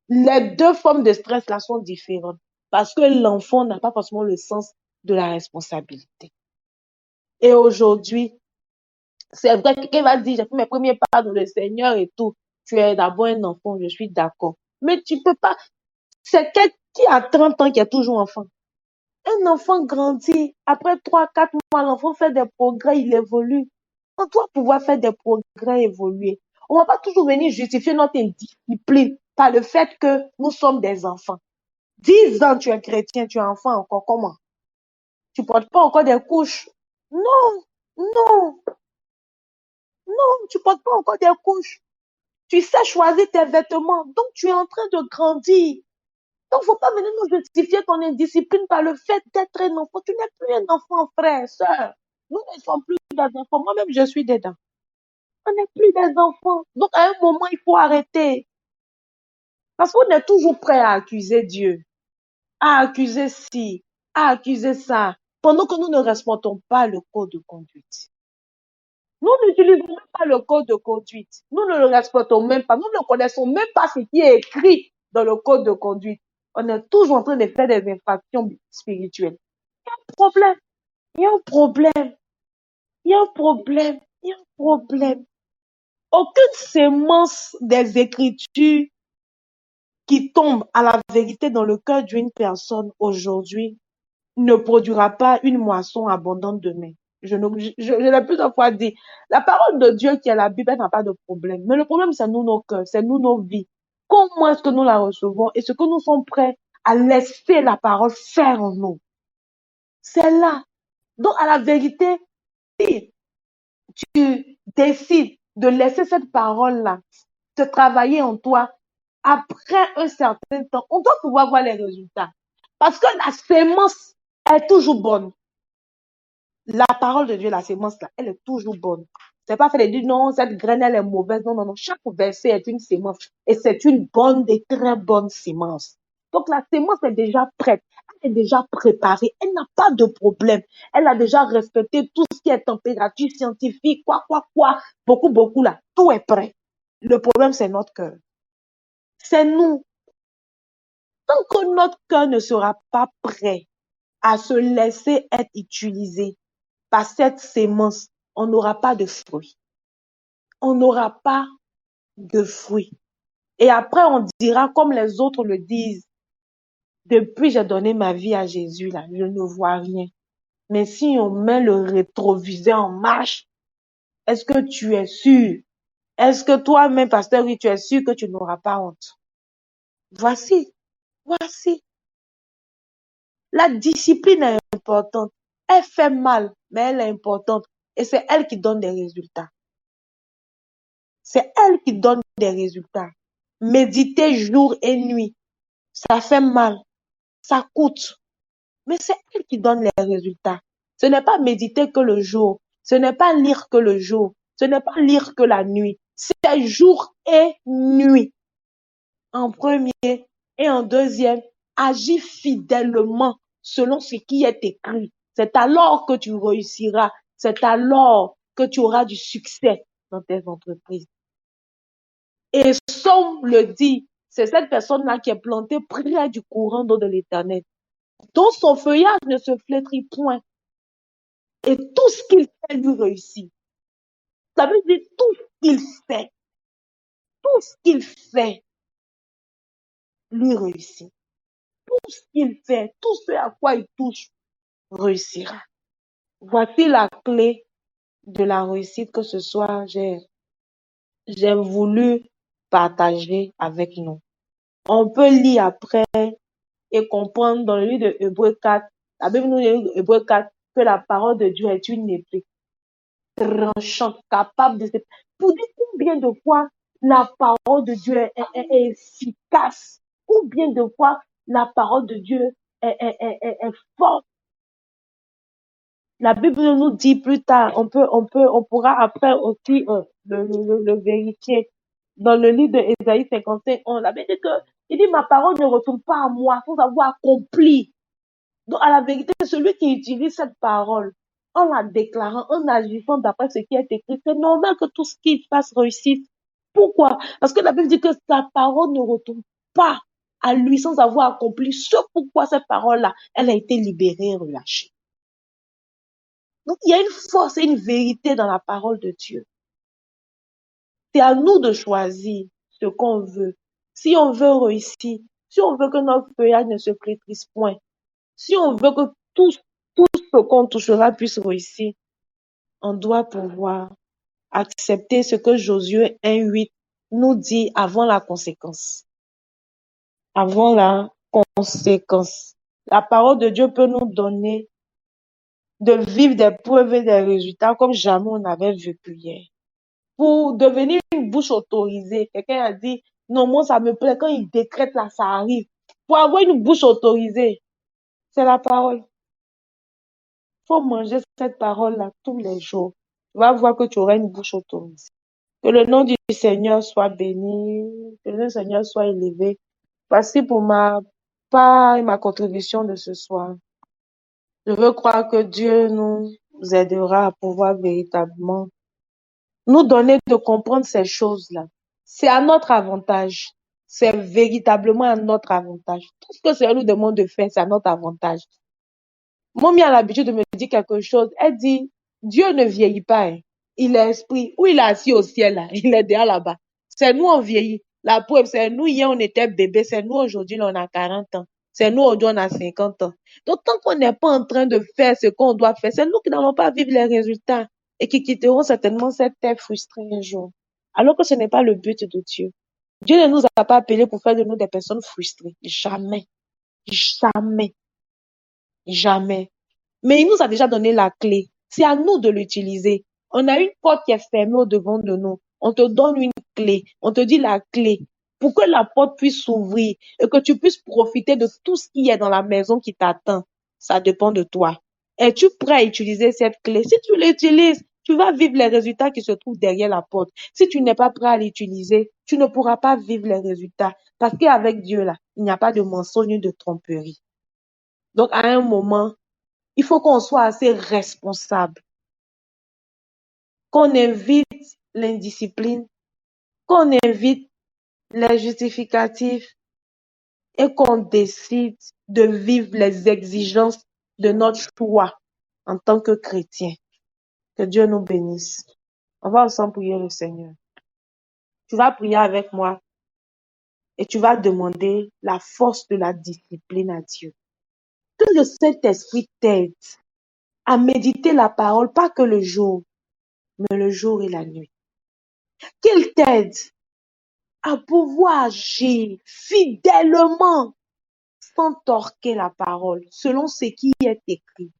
Les deux formes de stress là sont différentes parce que l'enfant n'a pas forcément le sens de la responsabilité. Et aujourd'hui, c'est vrai que quelqu'un va dire, j'ai fait mes premiers pas dans le Seigneur et tout. Tu es d'abord un enfant, je suis d'accord. Mais tu peux pas. C'est quelqu'un qui a 30 ans qui est toujours enfant. Un enfant grandit. Après 3, 4 mois, l'enfant fait des progrès, il évolue. On doit pouvoir faire des progrès, évoluer. On ne va pas toujours venir justifier notre indiscipline par le fait que nous sommes des enfants. 10 ans, tu es chrétien, tu es enfant encore. Comment? Tu ne portes pas encore des couches? Non, non, non, tu ne portes pas encore des couches. Tu sais choisir tes vêtements. Donc, tu es en train de grandir. Donc, il ne faut pas venir nous justifier ton indiscipline par le fait d'être un enfant. Tu n'es plus un enfant, frère, soeur. Nous ne sommes plus des enfants. Moi-même, je suis dedans. On n'est plus des enfants. Donc, à un moment, il faut arrêter. Parce qu'on est toujours prêt à accuser Dieu, à accuser ci, à accuser ça, pendant que nous ne respectons pas le code de conduite. Nous n'utilisons même pas le code de conduite. Nous ne le respectons même pas. Nous ne connaissons même pas ce qui est écrit dans le code de conduite. On est toujours en train de faire des infractions spirituelles. Il y a un problème. Il y a un problème. Il y a un problème. Il y a un problème. Aucune sémence des Écritures qui tombe à la vérité dans le cœur d'une personne aujourd'hui ne produira pas une moisson abondante demain. Je l'ai plusieurs fois dit. La parole de Dieu qui est la Bible, elle n'a pas de problème. Mais le problème, c'est nous, nos cœurs, c'est nous, nos vies. Comment est-ce que nous la recevons et ce que nous sommes prêts à laisser la parole faire en nous. C'est là. Donc, à la vérité, si tu décides de laisser cette parole-là te travailler en toi, après un certain temps, on doit pouvoir voir les résultats. Parce que la sémence est toujours bonne. La parole de Dieu, la sémence, là, elle est toujours bonne. C'est pas fait de dire non, cette graine, elle est mauvaise. Non, non, non. Chaque verset est une sémence. Et c'est une bonne et très bonne sémence. Donc, la sémence est déjà prête. Elle est déjà préparée. Elle n'a pas de problème. Elle a déjà respecté tout ce qui est température scientifique, quoi. Beaucoup, beaucoup, là. Tout est prêt. Le problème, c'est notre cœur. C'est nous. Tant que notre cœur ne sera pas prêt à se laisser être utilisé par cette sémence, on n'aura pas de fruits. On n'aura pas de fruits. Et après, on dira comme les autres le disent, depuis j'ai donné ma vie à Jésus, là, je ne vois rien. Mais si on met le rétroviseur en marche, est-ce que tu es sûr? Est-ce que toi-même, pasteur, oui, tu es sûr que tu n'auras pas honte? Voici. La discipline est importante. Elle fait mal, mais elle est importante. Et c'est elle qui donne des résultats. C'est elle qui donne des résultats. Méditer jour et nuit, ça fait mal, ça coûte. Mais c'est elle qui donne les résultats. Ce n'est pas méditer que le jour. Ce n'est pas lire que le jour. Ce n'est pas lire que la nuit. C'est jour et nuit. En premier et en deuxième, agis fidèlement selon ce qui est écrit. C'est alors que tu réussiras. C'est alors que tu auras du succès dans tes entreprises. Et Somme le dit, c'est cette personne-là qui est plantée près du courant d'eau de l'Éternel, dont son feuillage ne se flétrit point. Et tout ce qu'il fait lui réussit. Ça veut dire tout ce qu'il fait lui réussit. Tout ce qu'il fait, tout ce à quoi il touche réussira. Voici la clé de la réussite que ce soir j'ai voulu partager avec nous. On peut lire après et comprendre dans le livre de Hébreux 4, la Bible nous dit dans Hébreux 4 que la parole de Dieu est une épée tranchante, capable de se... Pour dire combien de fois la parole de Dieu est efficace, combien de fois la parole de Dieu est forte. La Bible nous dit plus tard, on pourra après aussi le vérifier. Dans le livre de Ésaïe 55, la Bible dit que, il dit, ma parole ne retourne pas à moi sans avoir accompli. Donc, à la vérité, celui qui utilise cette parole, en la déclarant, en agissant d'après ce qui est écrit, c'est normal que tout ce qu'il fasse réussisse. Pourquoi? Parce que la Bible dit que sa parole ne retourne pas à lui sans avoir accompli ce pourquoi cette parole-là, elle a été libérée et relâchée. Donc, il y a une force et une vérité dans la parole de Dieu. C'est à nous de choisir ce qu'on veut. Si on veut réussir, si on veut que notre feuillage ne se flétrisse point, si on veut que tout ce qu'on touchera puisse réussir, on doit pouvoir accepter ce que Josué 1:8 nous dit avant la conséquence. Avant la conséquence. La parole de Dieu peut nous donner de vivre des preuves et des résultats comme jamais on n'avait vécu hier. Pour devenir une bouche autorisée, quelqu'un a dit, non, moi ça me plaît, quand il décrète là, ça arrive. Pour avoir une bouche autorisée, c'est la parole. Il faut manger cette parole-là tous les jours. Tu vas voir que tu auras une bouche autorisée. Que le nom du Seigneur soit béni, que le Seigneur soit élevé. Voici pour ma part et ma contribution de ce soir. Je veux croire que Dieu nous aidera à pouvoir véritablement nous donner de comprendre ces choses-là. C'est à notre avantage. C'est véritablement à notre avantage. Tout ce que Seigneur nous demande de faire, c'est à notre avantage. Mommy a l'habitude de me dire quelque chose. Elle dit, Dieu ne vieillit pas. Hein. Il est esprit. Où il est assis au ciel, là. Il est derrière là-bas. C'est nous, on vieillit. La preuve, c'est nous, hier, on était bébé. C'est nous, aujourd'hui, là, on a 40 ans. C'est nous, aujourd'hui, on a 50 ans. Donc, tant qu'on n'est pas en train de faire ce qu'on doit faire, c'est nous qui n'allons pas vivre les résultats et qui quitteront certainement cette terre frustrée un jour. Alors que ce n'est pas le but de Dieu. Dieu ne nous a pas appelés pour faire de nous des personnes frustrées. Jamais. Jamais. Jamais. Mais il nous a déjà donné la clé. C'est à nous de l'utiliser. On a une porte qui est fermée au devant de nous. On te donne une clé. On te dit la clé pour que la porte puisse s'ouvrir et que tu puisses profiter de tout ce qui est dans la maison qui t'attend. Ça dépend de toi. Es-tu prêt à utiliser cette clé? Si tu l'utilises, tu vas vivre les résultats qui se trouvent derrière la porte. Si tu n'es pas prêt à l'utiliser, tu ne pourras pas vivre les résultats. Parce qu'avec Dieu, là, il n'y a pas de mensonge ni de tromperie. Donc, à un moment, il faut qu'on soit assez responsable, qu'on évite l'indiscipline, qu'on évite les justificatifs et qu'on décide de vivre les exigences de notre choix en tant que chrétien. Que Dieu nous bénisse. On va ensemble prier le Seigneur. tu vas prier avec moi et tu vas demander la force de la discipline à Dieu. Que le Saint-Esprit t'aide à méditer la parole, pas que le jour, mais le jour et la nuit. Qu'il t'aide à pouvoir agir fidèlement sans torquer la parole, selon ce qui est écrit,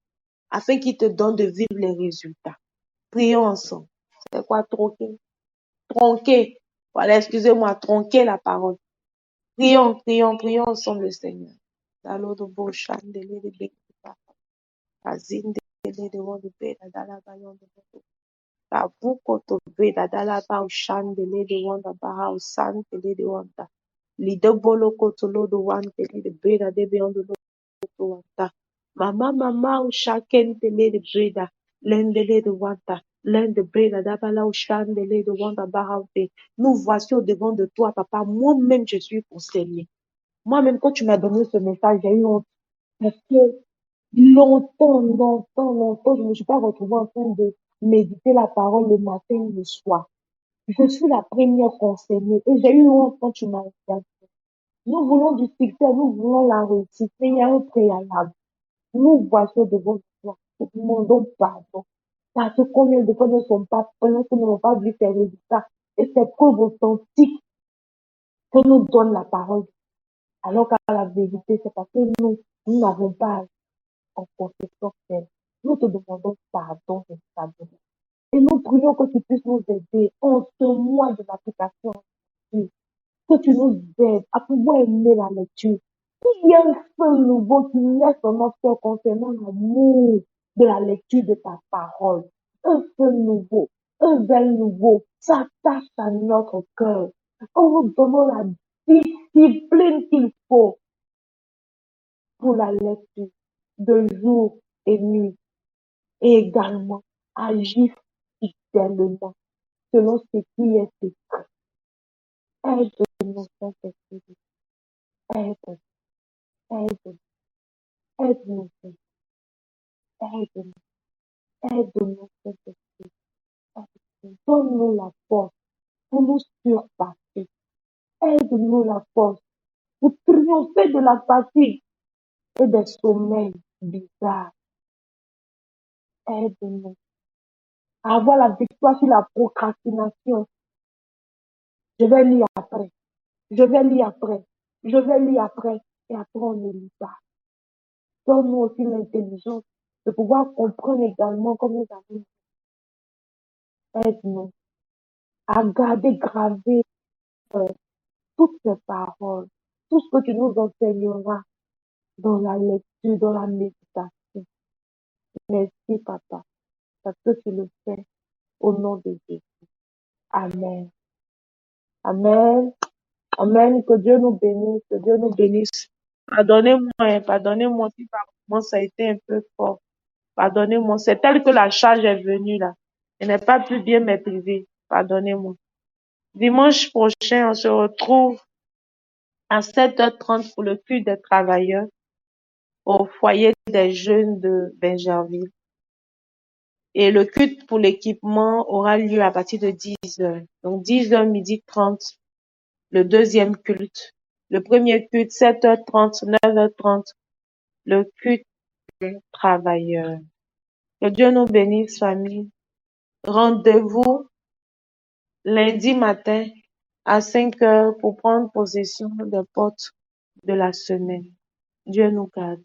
afin qu'il te donne de vivre les résultats. Prions ensemble. C'est quoi tronquer? Tronquer. Voilà, excusez-moi, tronquer la parole. Prions, prions, prions ensemble le Seigneur. Dalo de bo chandele de bekita. Azinde de wonde beda dala bayon de bo. Kabuko to beda dala ba chandele de wonda ba santele de wonda. Lido bolo kotolo do wantele de beda de beyond the wanta. Mama ushakentele de beda. Lendele de wanta. Lende beda dabala ushandele de wanda bahaute. Nous voici au devant de toi, papa. Moi-même, je suis concerné. Moi-même, quand tu m'as donné ce message, j'ai eu honte. Parce que longtemps, je ne me suis pas retrouvée en train de méditer la parole le matin et le soir. Je suis la première concernée et j'ai eu honte quand tu m'as dit. Nous voulons du succès, nous voulons la réussite, mais il y a un préalable. Nous voici devant toi, nous demandons pardon. Parce que combien de fois ne sont pas prêts, nous n'avons pas vu ces résultats. Et ces preuves authentiques que nous donne la parole. Alors qu'à la vérité, c'est parce que nous n'avons pas en possession d'elle. Nous te demandons pardon véritablement. Et nous prions que tu puisses nous aider en ce mois de l'application. Que tu nous aides à pouvoir aimer la lecture. Qu'il y ait un feu nouveau qui laisse dans notre cœur concernant l'amour de la lecture de ta parole. Un feu nouveau, un zèle nouveau s'attache à notre cœur. En nous donnant la discipline qu'il faut pour la lecture de jour et nuit. Et également agir fidèlement selon ce qui est écrit. Aide-nous, Saint-Esprit. Aide-nous, aide-nous, aide-nous, aide-nous, aide-nous, Saint-Esprit. Aide-nous. Donne-nous la force pour nous surpasser. Aide-nous la force pour triompher de la fatigue et des sommeils bizarres. Aide-nous à avoir la victoire sur la procrastination. Je vais lire après. Je vais lire après. Je vais lire après. Et après, on ne lit pas. Donne-nous aussi l'intelligence de pouvoir comprendre également comme nous avons. Aide-nous à garder gravé toutes ces paroles, tout ce que tu nous enseigneras dans la lecture, dans la méditation. Merci, Papa, parce que tu le fais au nom de Jésus. Amen. Amen. Amen. Que Dieu nous bénisse. Que Dieu nous bénisse. Pardonnez-moi si par moment ça a été un peu fort. Pardonnez-moi. C'est tel que la charge est venue là. Je n'ai pas pu bien maîtriser. Pardonnez-moi. Dimanche prochain, on se retrouve à 7h30 pour le culte des travailleurs au foyer des jeunes de Benjerville. Et le culte pour l'équipement aura lieu à partir de 10h. Donc 10h, 12h30, le deuxième culte. Le premier culte, 7h30, 9h30, le culte des travailleurs. Que Dieu nous bénisse, famille. Rendez-vous lundi matin à 5h pour prendre possession des portes de la semaine. Dieu nous garde.